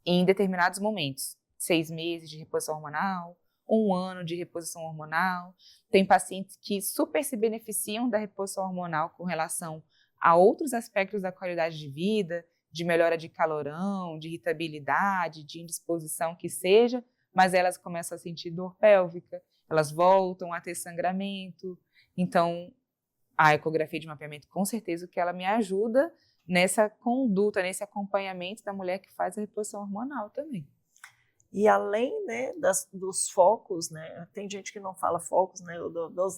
em determinados momentos. 6 meses de reposição hormonal, 1 ano de reposição hormonal. Tem pacientes que super se beneficiam da reposição hormonal com relação a outros aspectos da qualidade de vida, de melhora de calorão, de irritabilidade, de indisposição que seja, mas elas começam a sentir dor pélvica, elas voltam a ter sangramento. Então, a ecografia de mapeamento, com certeza, que ela me ajuda nessa conduta, nesse acompanhamento da mulher que faz a reposição hormonal também. E além, né, dos focos, né, tem gente que não fala focos, né,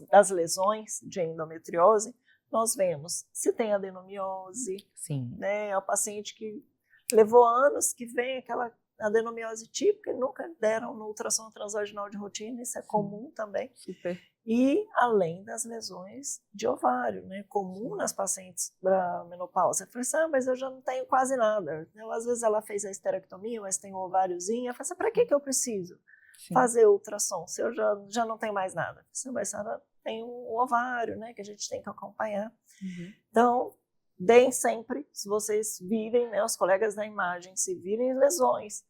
das lesões de endometriose, nós vemos se tem adenomiose. Sim. Né, é o paciente que levou anos, que vem aquela adenomiose típica e nunca deram no ultrassom transvaginal de rotina, isso é Sim. comum também. Super. E além das lesões de ovário, né, comum nas pacientes da menopausa. Eu falei assim, mas eu já não tenho quase nada. Então, às vezes ela fez a esterectomia, mas tem um ováriozinho. Eu falei assim, para que eu preciso fazer ultrassom se eu já não tenho mais nada? Eu falei assim, mas ela tem um ovário, né, que a gente tem que acompanhar. Uhum. Então, deem sempre, se vocês virem, né, os colegas da imagem, se virem lesões,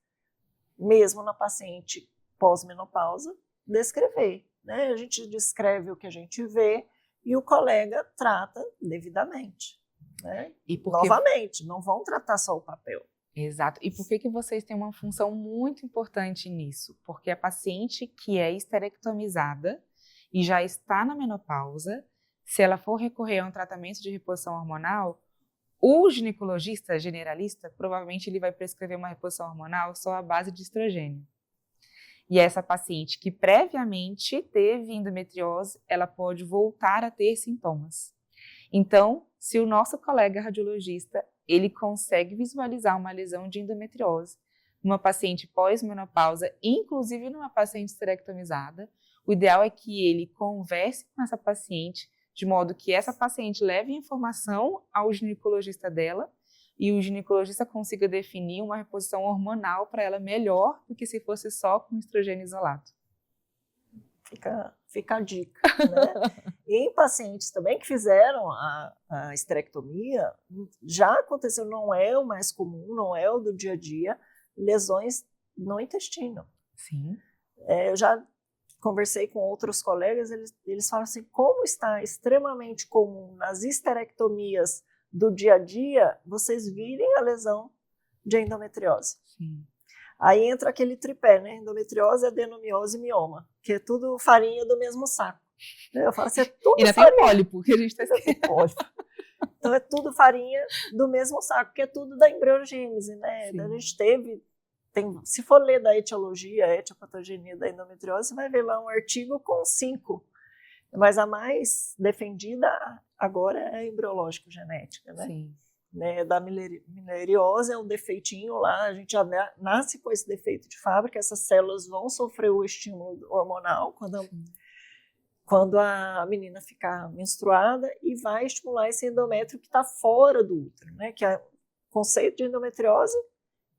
mesmo na paciente pós-menopausa, descrever. Né? A gente descreve o que a gente vê e o colega trata devidamente. Né? Novamente, não vão tratar só o papel. Exato. E por que vocês têm uma função muito importante nisso? Porque a paciente que é esterectomizada e já está na menopausa, se ela for recorrer a um tratamento de reposição hormonal, o ginecologista generalista, provavelmente ele vai prescrever uma reposição hormonal só à base de estrogênio. E essa paciente que previamente teve endometriose, ela pode voltar a ter sintomas. Então, se o nosso colega radiologista, ele consegue visualizar uma lesão de endometriose numa paciente pós-menopausa, inclusive numa paciente esterectomizada, o ideal é que ele converse com essa paciente, de modo que essa paciente leve informação ao ginecologista dela e o ginecologista consiga definir uma reposição hormonal para ela melhor do que se fosse só com estrogênio isolado. Fica a dica, né? E em pacientes também que fizeram a esterectomia, já aconteceu, não é o mais comum, não é o do dia a dia, lesões no intestino. Sim. Eu já conversei com outros colegas, eles falam assim, como está extremamente comum nas esterectomias do dia a dia, vocês virem a lesão de endometriose. Sim. Aí entra aquele tripé, né? Endometriose, adenomiose e mioma, que é tudo farinha do mesmo saco. Eu falo assim, é tudo ainda farinha. Tem pólipo, que a gente está esquecendo. Então é tudo farinha do mesmo saco, que é tudo da embriogênese, né? Sim. A gente se for ler da etiologia, a etiopatogenia da endometriose, você vai ver lá um artigo com 5. Mas a mais defendida agora é a embriológico-genética, né? Sim. Né, da mileriose é um defeitinho lá, a gente já nasce com esse defeito de fábrica, essas células vão sofrer o estímulo hormonal quando a menina ficar menstruada e vai estimular esse endométrio que está fora do útero, né? Que o conceito de endometriose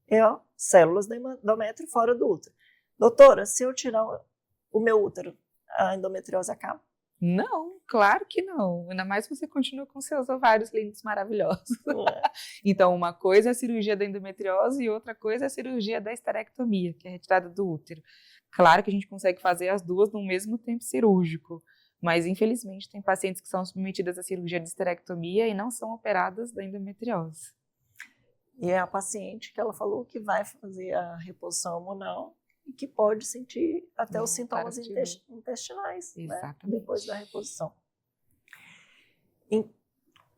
é células do endométrio fora do útero. Doutora, se eu tirar o meu útero, a endometriose acaba? Não, claro que não. Ainda mais se você continua com seus ovários lindos, maravilhosos. Então, uma coisa é a cirurgia da endometriose e outra coisa é a cirurgia da esterectomia, que é a retirada do útero. Claro que a gente consegue fazer as duas no mesmo tempo cirúrgico, mas infelizmente tem pacientes que são submetidas à cirurgia de esterectomia e não são operadas da endometriose. E é a paciente que ela falou que vai fazer a reposição hormonal e que pode sentir até os sintomas intestinais, né, depois da reposição.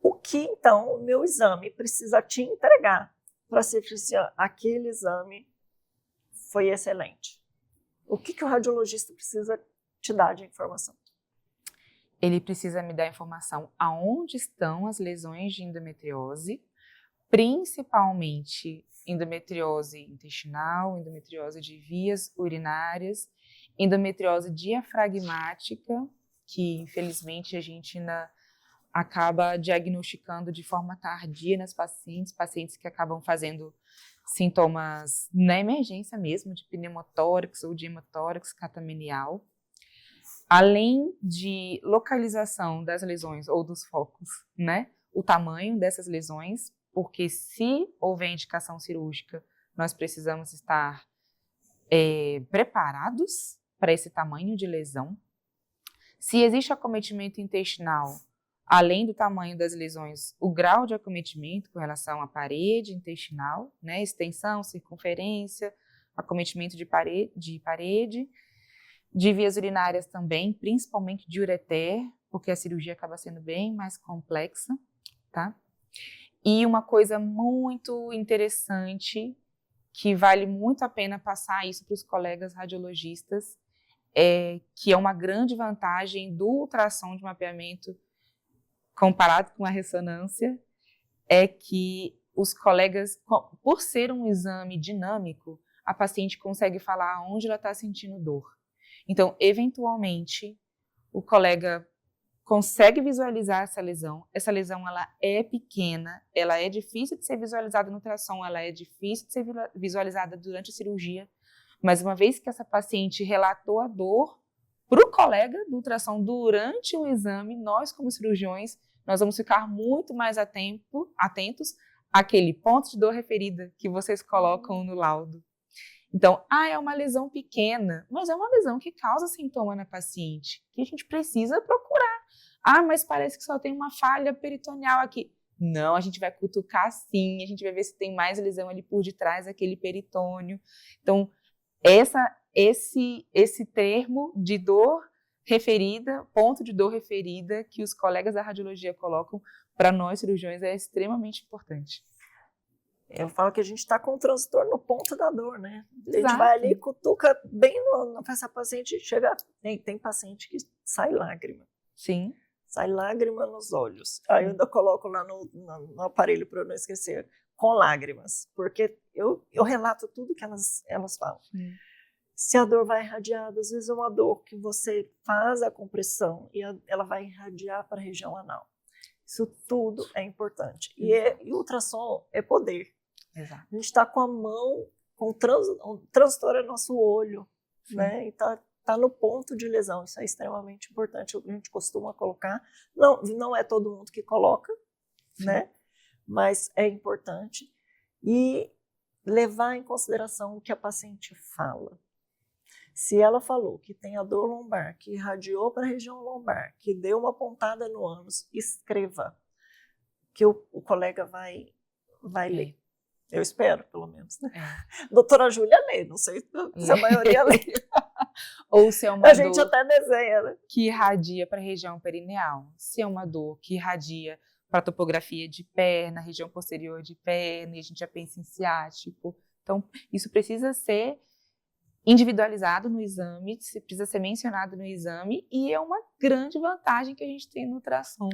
O que, então, o meu exame precisa te entregar para ser assim, aquele exame foi excelente? O que o radiologista precisa te dar de informação? Ele precisa me dar informação aonde estão as lesões de endometriose, principalmente endometriose intestinal, endometriose de vias urinárias, endometriose diafragmática, que infelizmente a gente ainda acaba diagnosticando de forma tardia nas pacientes que acabam fazendo sintomas na emergência mesmo, de pneumotórax ou de hemotórax catamenial. Além de localização das lesões ou dos focos, né? O tamanho dessas lesões, porque se houver indicação cirúrgica, nós precisamos estar preparados para esse tamanho de lesão. Se existe acometimento intestinal, além do tamanho das lesões, o grau de acometimento com relação à parede intestinal, né, extensão, circunferência, acometimento de parede, de vias urinárias também, principalmente de ureter, porque a cirurgia acaba sendo bem mais complexa, tá? E uma coisa muito interessante, que vale muito a pena passar isso para os colegas radiologistas, que é uma grande vantagem do ultrassom de mapeamento comparado com a ressonância, é que os colegas, por ser um exame dinâmico, a paciente consegue falar onde ela está sentindo dor. Então, eventualmente, o colega consegue visualizar essa lesão. Essa lesão ela é pequena, ela é difícil de ser visualizada no ultrassom, ela é difícil de ser visualizada durante a cirurgia, mas uma vez que essa paciente relatou a dor para o colega do ultrassom durante o exame, nós como cirurgiões, nós vamos ficar muito mais atentos àquele ponto de dor referida que vocês colocam no laudo. Então, é uma lesão pequena, mas é uma lesão que causa sintoma na paciente, que a gente precisa procurar. Mas parece que só tem uma falha peritoneal aqui. Não, a gente vai cutucar sim, a gente vai ver se tem mais lesão ali por detrás daquele peritônio. Então, esse termo de dor referida, ponto de dor referida, que os colegas da radiologia colocam, para nós cirurgiões é extremamente importante. Eu falo que a gente está com o transtorno no ponto da dor, né? A gente Exato. vai ali, cutuca bem essa paciente, chega... Tem paciente que sai lágrima. Sim. Sai lágrima nos olhos. Aí eu ainda coloco lá no aparelho para eu não esquecer. com lágrimas, porque eu relato tudo que elas falam. Sim. Se a dor vai irradiar, às vezes é uma dor que você faz a compressão e ela vai irradiar para a região anal. Isso tudo é importante. E o ultrassom é poder. Exato. A gente está com a mão, o transitor é nosso olho, né? E tá no ponto de lesão. Isso é extremamente importante. A gente costuma colocar. Não é todo mundo que coloca, né? Mas é importante. E levar em consideração o que a paciente fala. Se ela falou que tem a dor lombar, que irradiou para a região lombar, que deu uma pontada no ânus, escreva, que o colega vai ler. Eu espero, pelo menos. Né? Doutora Júlia lê, não sei se a maioria lê. Ou se é uma a gente até desenha, né? Que irradia para a região perineal. Se é uma dor que irradia para a topografia de perna, região posterior de perna, e a gente já pensa em ciático. Então, isso precisa ser individualizado no exame, precisa ser mencionado no exame, e é uma grande vantagem que a gente tem no ultrassom.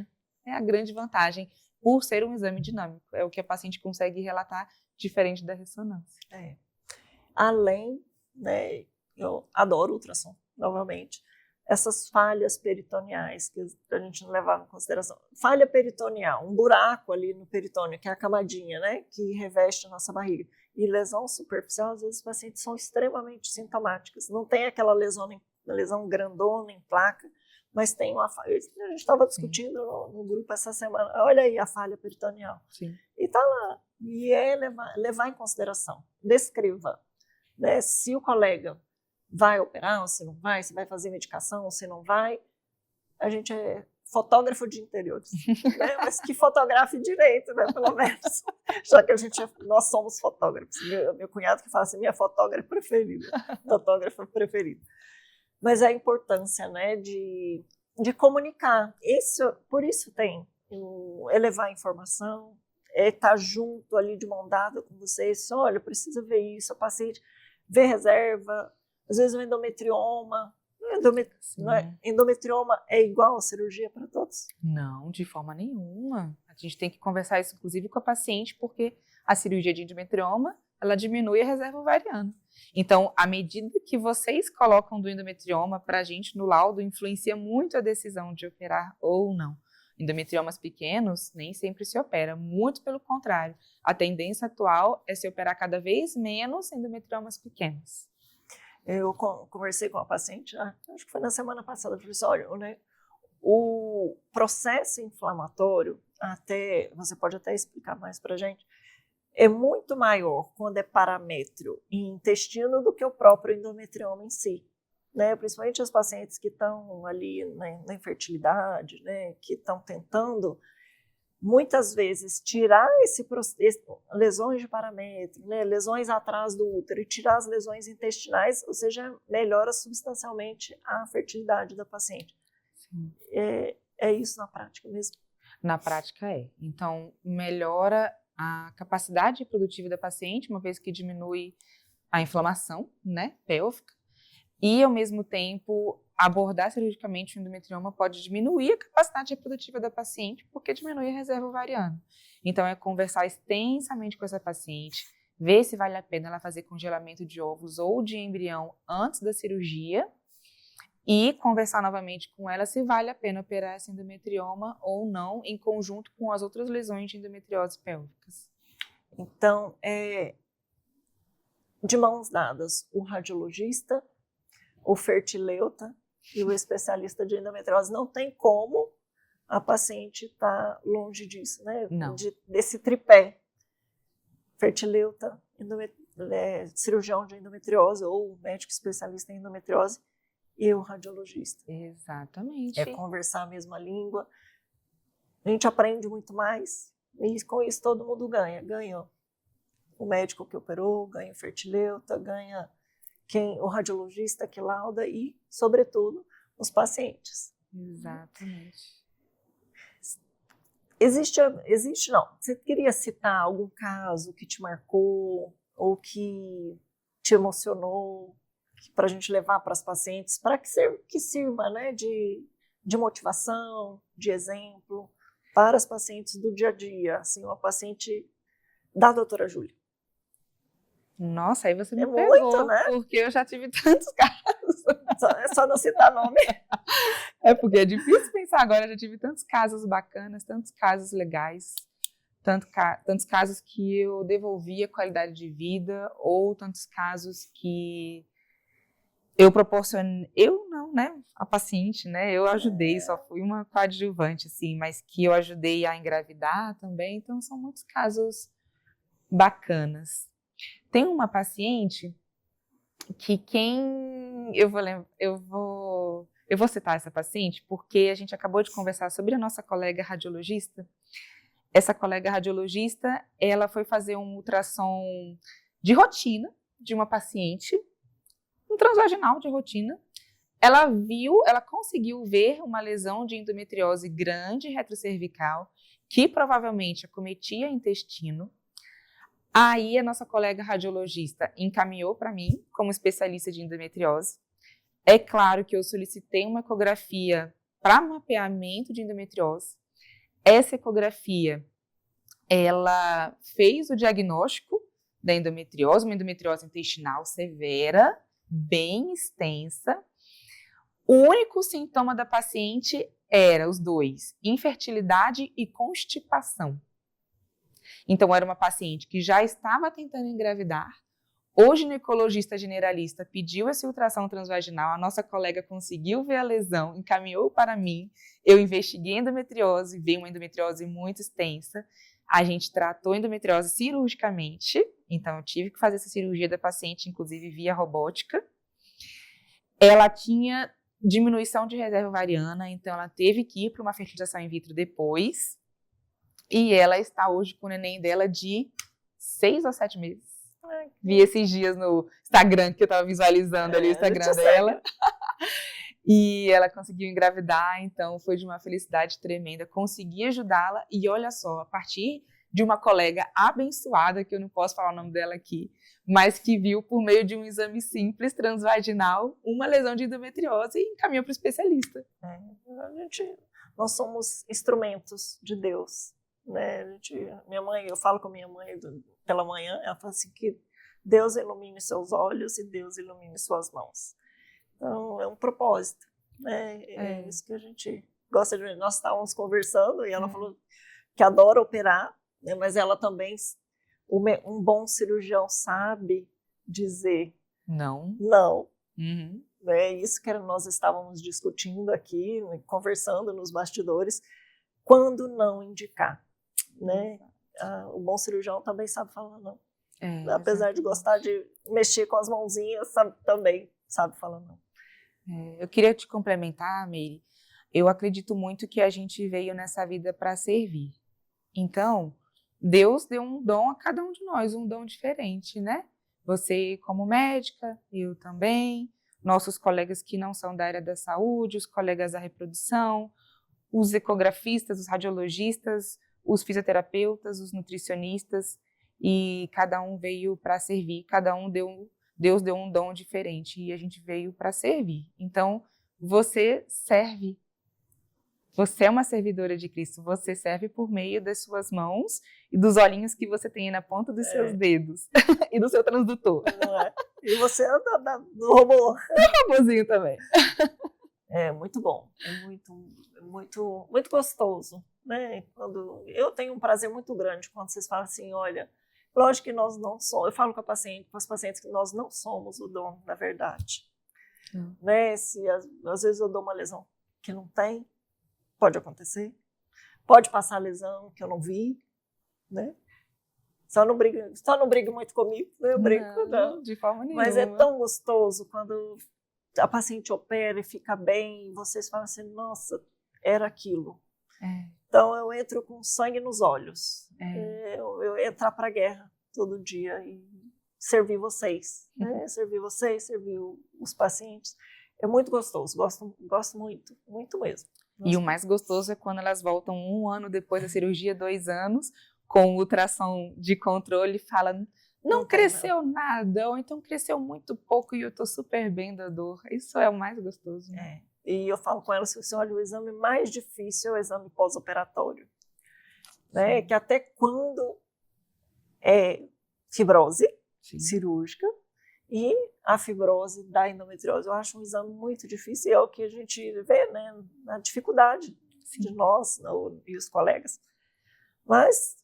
É a grande vantagem, por ser um exame dinâmico. É o que a paciente consegue relatar diferente da ressonância. Além, né, eu adoro ultrassom, novamente, essas falhas peritoneais que a gente não levava em consideração. Falha peritoneal, um buraco ali no peritônio, que é a camadinha, né, que reveste a nossa barriga. E lesão superficial, às vezes os pacientes são extremamente sintomáticas. Não tem aquela lesão grandona em placa, mas tem uma falha. A gente estava discutindo no grupo essa semana. Olha aí a falha peritoneal. Sim. E está lá. E é levar em consideração. Descreva. Né? Se o colega vai operar ou se não vai, se vai fazer medicação ou se não vai. A gente é fotógrafo de interiores, né? Mas que fotografe direito, né? Pelo menos. Já que nós somos fotógrafos. Meu cunhado que fala assim, minha fotógrafa preferida. Fotógrafa preferida. Mas a importância, né, de comunicar. Por isso tem elevar a informação, estar junto ali de mão dada com vocês. Olha, precisa ver isso, a paciente vê reserva, às vezes o endometrioma. Endometrioma é igual a cirurgia para todos? Não, de forma nenhuma. A gente tem que conversar isso, inclusive, com a paciente, porque a cirurgia de endometrioma, ela diminui a reserva ovariana. Então, à medida que vocês colocam do endometrioma para a gente no laudo, influencia muito a decisão de operar ou não. Endometriomas pequenos nem sempre se opera, muito pelo contrário. A tendência atual é se operar cada vez menos endometriomas pequenos. Eu conversei com uma paciente, acho que foi na semana passada, eu falei assim, olha, né, o processo inflamatório, você pode até explicar mais para a gente, é muito maior quando é paramétrio em intestino do que o próprio endometrioma em si. Né? Principalmente os pacientes que estão ali na infertilidade, né, que estão tentando, muitas vezes, tirar lesões de paramétrio, né, lesões atrás do útero e tirar as lesões intestinais, ou seja, melhora substancialmente a fertilidade da paciente. Sim. É isso na prática mesmo? Na prática é. Então, melhora a capacidade reprodutiva da paciente, uma vez que diminui a inflamação, né, pélvica, e, ao mesmo tempo, abordar cirurgicamente o endometrioma pode diminuir a capacidade reprodutiva da paciente, porque diminui a reserva ovariana. Então, é conversar extensamente com essa paciente, ver se vale a pena ela fazer congelamento de óvulos ou de embrião antes da cirurgia e conversar novamente com ela se vale a pena operar esse endometrioma ou não, em conjunto com as outras lesões de endometriose pélvicas. Então, de mãos dadas, o radiologista, o fertileuta e o especialista de endometriose, não tem como a paciente estar longe disso, né? Não. Desse tripé. Fertileuta, cirurgião de endometriose ou médico especialista em endometriose e o radiologista. Exatamente. É conversar a mesma língua. A gente aprende muito mais e com isso todo mundo ganha. Ganha o médico que operou, ganha o fertileuta, ganha o radiologista que lauda e, sobretudo, os pacientes. Exatamente. Existe não. Você queria citar algum caso que te marcou ou que te emocionou para a gente levar para as pacientes, para que sirva, né, de motivação, de exemplo para as pacientes do dia a dia? Assim, uma paciente da doutora Júlia. Nossa, aí você me muito, pegou, né? porque eu já tive tantos casos. É só não citar nome. É porque é difícil pensar agora, eu já tive tantos casos bacanas, tantos casos legais, tantos casos que eu devolvi a qualidade de vida, ou tantos casos que eu proporcionei, eu não, né, a paciente, né, eu ajudei, só fui uma coadjuvante, assim, mas que eu ajudei a engravidar também, então são muitos casos bacanas. Tem uma paciente que eu vou citar essa paciente porque a gente acabou de conversar sobre a nossa colega radiologista. Essa colega radiologista, ela foi fazer um ultrassom de rotina de uma paciente, um transvaginal de rotina. Ela conseguiu ver uma lesão de endometriose grande retrocervical que provavelmente acometia intestino. Aí a nossa colega radiologista encaminhou para mim como especialista de endometriose. É claro que eu solicitei uma ecografia para mapeamento de endometriose. Essa ecografia, ela fez o diagnóstico da endometriose, uma endometriose intestinal severa, bem extensa. O único sintoma da paciente era os dois, infertilidade e constipação. Então, era uma paciente que já estava tentando engravidar. O ginecologista generalista pediu essa ultrassom transvaginal, a nossa colega conseguiu ver a lesão, encaminhou para mim, eu investiguei a endometriose, vi uma endometriose muito extensa, a gente tratou a endometriose cirurgicamente, então eu tive que fazer essa cirurgia da paciente, inclusive via robótica. Ela tinha diminuição de reserva ovariana, então ela teve que ir para uma fertilização in vitro depois, e ela está hoje com o neném dela de 6 ou 7 meses. Vi esses dias no Instagram, que eu estava visualizando ali o Instagram dela. E ela conseguiu engravidar, então foi de uma felicidade tremenda. Consegui ajudá-la e olha só, a partir de uma colega abençoada, que eu não posso falar o nome dela aqui, mas que viu por meio de um exame simples transvaginal uma lesão de endometriose e encaminhou para o especialista. Nós somos instrumentos de Deus. Né? Minha mãe, eu falo com minha mãe pela manhã, ela fala assim que Deus ilumine seus olhos e Deus ilumine suas mãos. Então, é um propósito. Né? É isso que a gente gosta de ver. Nós estávamos conversando e ela falou que adora operar, né? Mas ela também, um bom cirurgião sabe dizer não. Uhum. É isso que nós estávamos discutindo aqui, conversando nos bastidores, quando não indicar. Né? O bom cirurgião também sabe falar não. Apesar de gostar de mexer com as mãozinhas, também sabe falar não. Eu queria te complementar, Meire. Eu acredito muito que a gente veio nessa vida para servir. Então, Deus deu um dom a cada um de nós, um dom diferente, né? Você como médica, eu também, nossos colegas que não são da área da saúde, os colegas da reprodução, os ecografistas, os radiologistas, os fisioterapeutas, os nutricionistas, e cada um veio para servir, Deus deu um dom diferente e a gente veio para servir. Então, você serve. Você é uma servidora de Cristo, você serve por meio das suas mãos e dos olhinhos que você tem na ponta dos seus dedos e do seu transdutor. Não é? E você é do robô. Do robôzinho também. É muito bom, é muito gostoso, né? Eu tenho um prazer muito grande quando vocês falam assim, olha, lógico que nós não somos, eu falo com as pacientes que nós não somos o dom da verdade, né? Se às vezes eu dou uma lesão que não tem, pode acontecer, pode passar lesão que eu não vi, né? Só não brigue muito comigo, né? Eu brinco, não, de forma nenhuma. Mas é tão gostoso quando a paciente opera e fica bem, e vocês falam assim, nossa, era aquilo. Então eu entro com sangue nos olhos. Eu entrar para a guerra todo dia e servir vocês. Né? Servir vocês, servir os pacientes. É muito gostoso, gosto muito, muito mesmo. E o mais gostoso é quando elas voltam 1 ano depois da cirurgia, 2 anos, com ultrassom de controle e falam, não cresceu nada, ou então cresceu muito pouco e eu estou super bem da dor. Isso é o mais gostoso. Né? E eu falo com elas que assim, olha, o exame mais difícil é o exame pós-operatório. Né? Que até quando é fibrose Sim. cirúrgica e a fibrose da endometriose. Eu acho um exame muito difícil e é o que a gente vê, né, na dificuldade de nós e os colegas. Mas,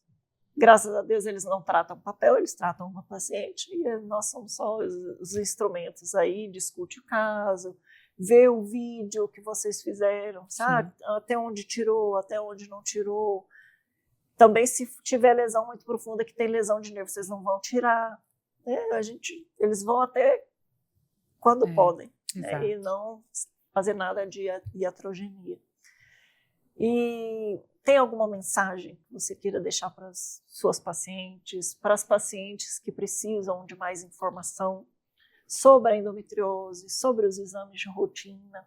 graças a Deus, eles não tratam papel, eles tratam uma paciente e nós somos só os instrumentos aí, discute o caso, vê o vídeo que vocês fizeram, sabe? Sim. Até onde tirou, até onde não tirou. Também, se tiver lesão muito profunda, que tem lesão de nervo, vocês não vão tirar. Eles vão até quando podem, né? E não fazer nada de iatrogenia. E tem alguma mensagem que você queira deixar para as suas pacientes, para as pacientes que precisam de mais informação sobre a endometriose, sobre os exames de rotina?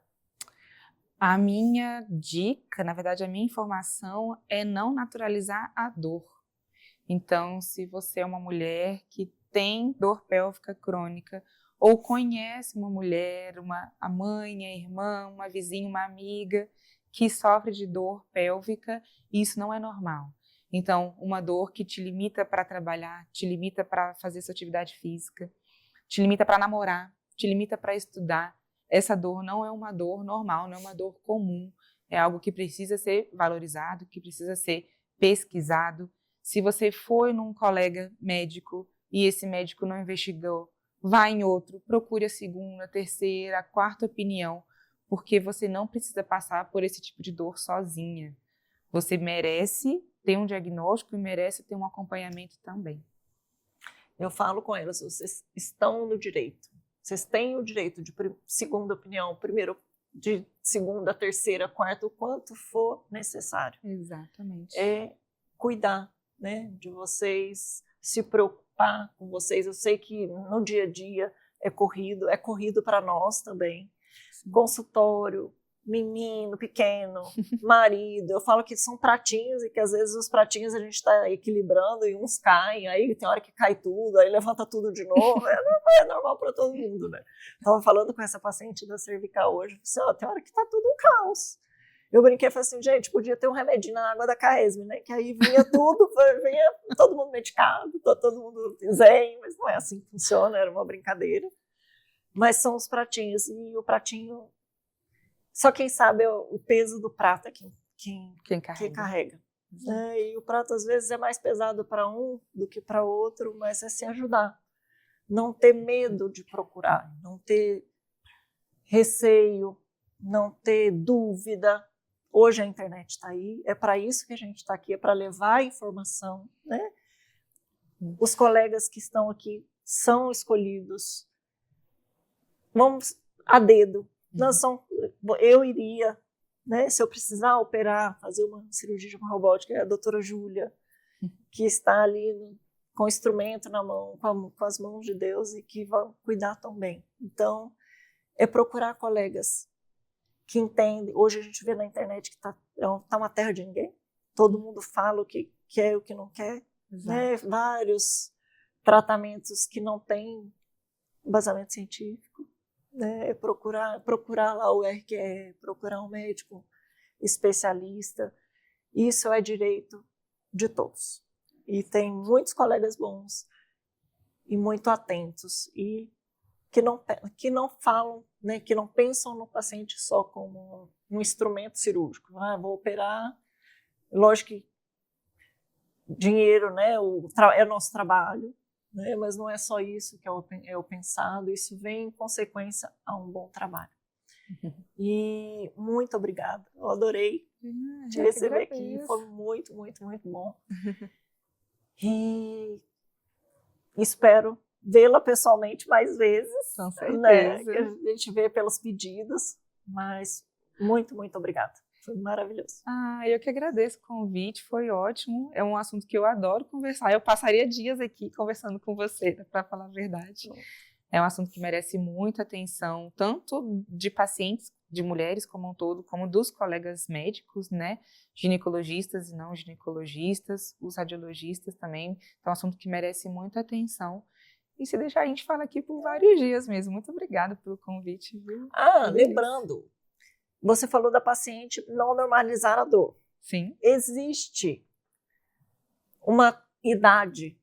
A minha dica, na verdade, a minha informação é não naturalizar a dor. Então, se você é uma mulher que tem dor pélvica crônica ou conhece uma mulher, a mãe, a irmã, uma vizinha, uma amiga que sofre de dor pélvica, isso não é normal. Então, uma dor que te limita para trabalhar, te limita para fazer sua atividade física, te limita para namorar, te limita para estudar. Essa dor não é uma dor normal, não é uma dor comum. É algo que precisa ser valorizado, que precisa ser pesquisado. Se você foi num colega médico e esse médico não investigou, vá em outro, procure a segunda, terceira, a quarta opinião, porque você não precisa passar por esse tipo de dor sozinha. Você merece ter um diagnóstico e merece ter um acompanhamento também. Eu falo com elas, vocês estão no direito. Vocês têm o direito de segunda opinião, primeiro, de segunda, terceira, quarta, o quanto for necessário. Exatamente. É cuidar, né, de vocês, se preocupar com vocês. Eu sei que no dia a dia é corrido para nós também. Sim. Consultório, menino pequeno, marido. Eu falo que são pratinhos e que às vezes os pratinhos a gente está equilibrando e uns caem, aí tem hora que cai tudo, aí levanta tudo de novo. É normal para todo mundo, né? Estava falando com essa paciente da cervical hoje, assim, tem hora que está tudo um caos. Eu brinquei e falei assim, gente, podia ter um remedinho na água da Caesme, né? Que aí vinha tudo, vinha todo mundo medicado, todo mundo zen, mas não é assim que funciona, era uma brincadeira. Mas são os pratinhos, e o pratinho, só quem sabe é o peso do prato é quem carrega. E o prato às vezes é mais pesado para um do que para outro, mas é se ajudar. Não ter medo de procurar, não ter receio, não ter dúvida. Hoje a internet está aí, é para isso que a gente está aqui, é para levar a informação, né? Os colegas que estão aqui são escolhidos, vamos a dedo. Eu iria, né, se eu precisar operar, fazer uma cirurgia de uma robótica, é a doutora Júlia, que está ali com o instrumento na mão, com as mãos de Deus, e que vai cuidar tão bem. Então, é procurar colegas que entendem. Hoje a gente vê na internet que tá uma terra de ninguém. Todo mundo fala o que quer e o que não quer. Né? Vários tratamentos que não têm embasamento científico. Né? Procurar lá o RQE, procurar um médico especialista. Isso é direito de todos. E tem muitos colegas bons e muito atentos e que não falam, né, que não pensam no paciente só como um instrumento cirúrgico. Vou operar, lógico que dinheiro, né, é o nosso trabalho, né, mas não é só isso que é o pensado, isso vem em consequência a um bom trabalho. E muito obrigada, eu adorei te receber aqui, foi muito, muito, muito bom. E espero vê-la pessoalmente mais vezes. Com certeza. Né? A gente vê pelos pedidos, mas muito, muito obrigada. Foi maravilhoso. Eu que agradeço o convite, foi ótimo. É um assunto que eu adoro conversar. Eu passaria dias aqui conversando com você, para falar a verdade. É um assunto que merece muita atenção, tanto de pacientes, de mulheres como um todo, como dos colegas médicos, né? Ginecologistas e não ginecologistas, os radiologistas também. Então, é um assunto que merece muita atenção. E se deixar, a gente fala aqui por vários dias mesmo. Muito obrigada pelo convite, viu? Lembrando, você falou da paciente não normalizar a dor. Sim. Existe uma idade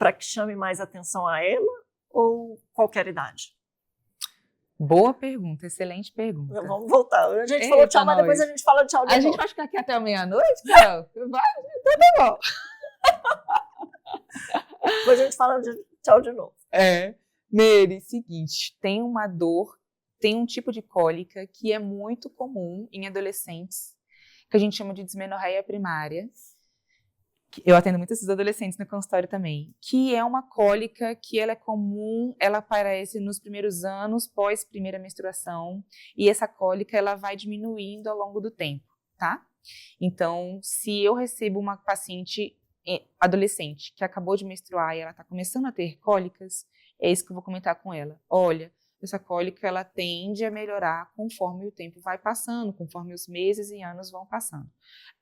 para que chame mais atenção a ela ou qualquer idade? Boa pergunta, excelente pergunta. Vamos voltar. A gente falou tchau, mas depois a gente fala tchau de novo. A gente vai ficar aqui até a meia-noite, Carol? Vai, tudo bom. Depois a gente fala de tchau de novo. Mary, seguinte, tem uma dor, tem um tipo de cólica que é muito comum em adolescentes, que a gente chama de dismenorreia primária. Eu atendo muitos adolescentes no consultório também, que é uma cólica que ela é comum, ela aparece nos primeiros anos pós primeira menstruação, e essa cólica ela vai diminuindo ao longo do tempo, tá? Então, se eu recebo uma paciente adolescente que acabou de menstruar e ela está começando a ter cólicas, é isso que eu vou comentar com ela. Olha, essa cólica ela tende a melhorar conforme o tempo vai passando, conforme os meses e anos vão passando.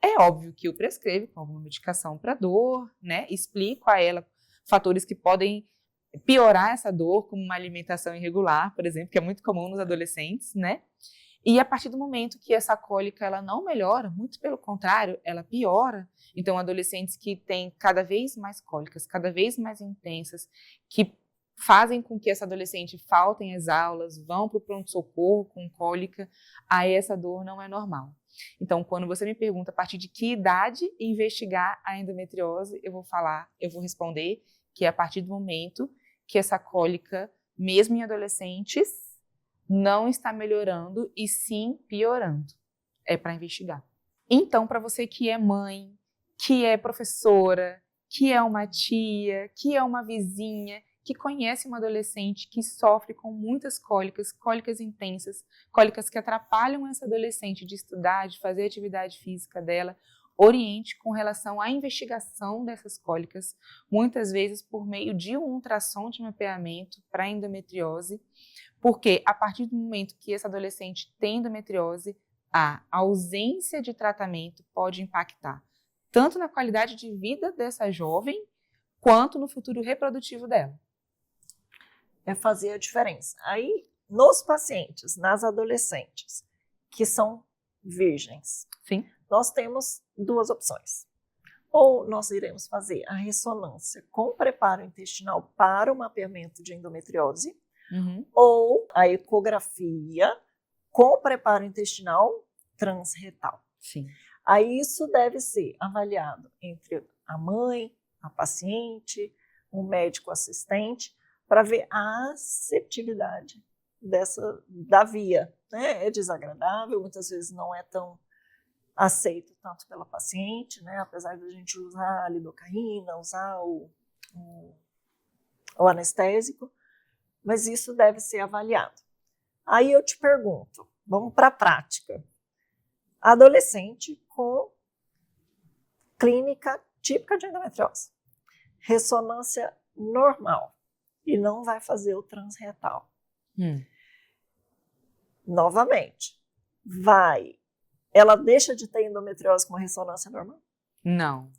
É óbvio que eu prescrevo com alguma medicação para dor, né? Explico a ela fatores que podem piorar essa dor, como uma alimentação irregular, por exemplo, que é muito comum nos adolescentes, né? E a partir do momento que essa cólica ela não melhora, muito pelo contrário, ela piora. Então, adolescentes que têm cada vez mais cólicas, cada vez mais intensas, que fazem com que essa adolescente faltem às aulas, vão para o pronto-socorro com cólica, aí essa dor não é normal. Então, quando você me pergunta a partir de que idade investigar a endometriose, eu vou responder que é a partir do momento que essa cólica, mesmo em adolescentes, não está melhorando e sim piorando. É para investigar. Então, para você que é mãe, que é professora, que é uma tia, que é uma vizinha, que conhece uma adolescente que sofre com muitas cólicas, cólicas intensas, cólicas que atrapalham essa adolescente de estudar, de fazer a atividade física dela, oriente com relação à investigação dessas cólicas, muitas vezes por meio de um ultrassom de mapeamento para endometriose, porque a partir do momento que essa adolescente tem endometriose, a ausência de tratamento pode impactar tanto na qualidade de vida dessa jovem, quanto no futuro reprodutivo dela. É fazer a diferença. Aí, nos pacientes, nas adolescentes, que são virgens, sim, nós temos duas opções. Ou nós iremos fazer a ressonância com preparo intestinal para o mapeamento de endometriose, ou a ecografia com preparo intestinal transretal. Sim. Aí isso deve ser avaliado entre a mãe, a paciente, o médico assistente, para ver a aceptividade da via. Né? É desagradável, muitas vezes não é tão aceito tanto pela paciente, né? Apesar da gente usar a lidocaína, usar o anestésico, mas isso deve ser avaliado. Aí eu te pergunto, vamos para a prática. Adolescente com clínica típica de endometriose, ressonância normal, e não vai fazer o transretal. Novamente, ela deixa de ter endometriose com uma ressonância normal? Não.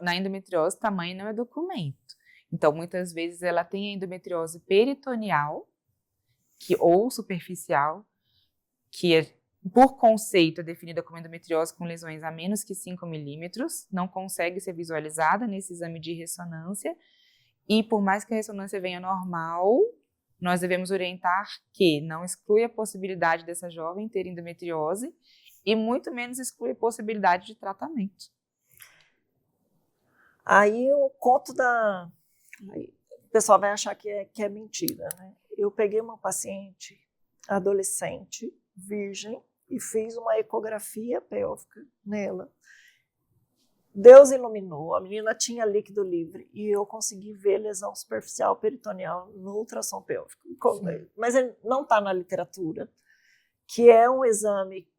Na endometriose, tamanho não é documento. Então, muitas vezes, ela tem a endometriose peritoneal ou superficial, que por conceito é definida como endometriose com lesões a menos que 5 milímetros, não consegue ser visualizada nesse exame de ressonância, e por mais que a ressonância venha normal, nós devemos orientar que não exclui a possibilidade dessa jovem ter endometriose e muito menos exclui a possibilidade de tratamento. Aí o conto o pessoal vai achar que é mentira, né? Eu peguei uma paciente adolescente, virgem, e fiz uma ecografia pélvica nela. Deus iluminou, a menina tinha líquido livre e eu consegui ver lesão superficial peritoneal no ultrassom pélvico. Mas ele não está na literatura, que é um exame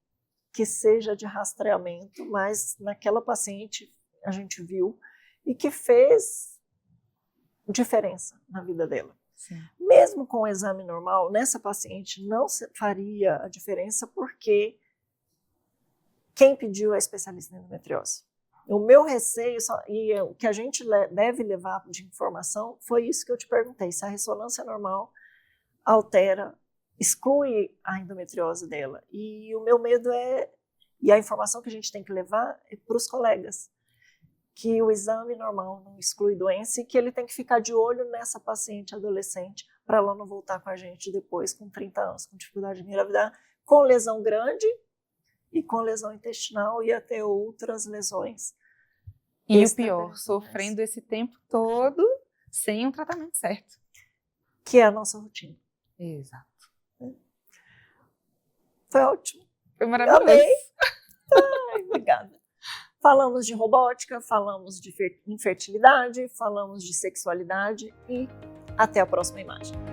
que seja de rastreamento, mas naquela paciente a gente viu e que fez diferença na vida dela. Sim. Mesmo com o exame normal, nessa paciente não faria a diferença porque quem pediu é especialista em endometriose. O meu receio, e o que a gente deve levar de informação, foi isso que eu te perguntei, se a ressonância normal exclui a endometriose dela. E o meu medo e a informação que a gente tem que levar é para os colegas. que o exame normal não exclui doença e que ele tem que ficar de olho nessa paciente adolescente para ela não voltar com a gente depois com 30 anos, com dificuldade de engravidar, com lesão grande e com lesão intestinal e até outras lesões. E o pior, sofrendo esse tempo todo sem um tratamento certo. Que é a nossa rotina. Exato. Foi ótimo. Foi maravilhoso. Amei. Ai, obrigada. Falamos de robótica, falamos de infertilidade, falamos de sexualidade e até a próxima imagem.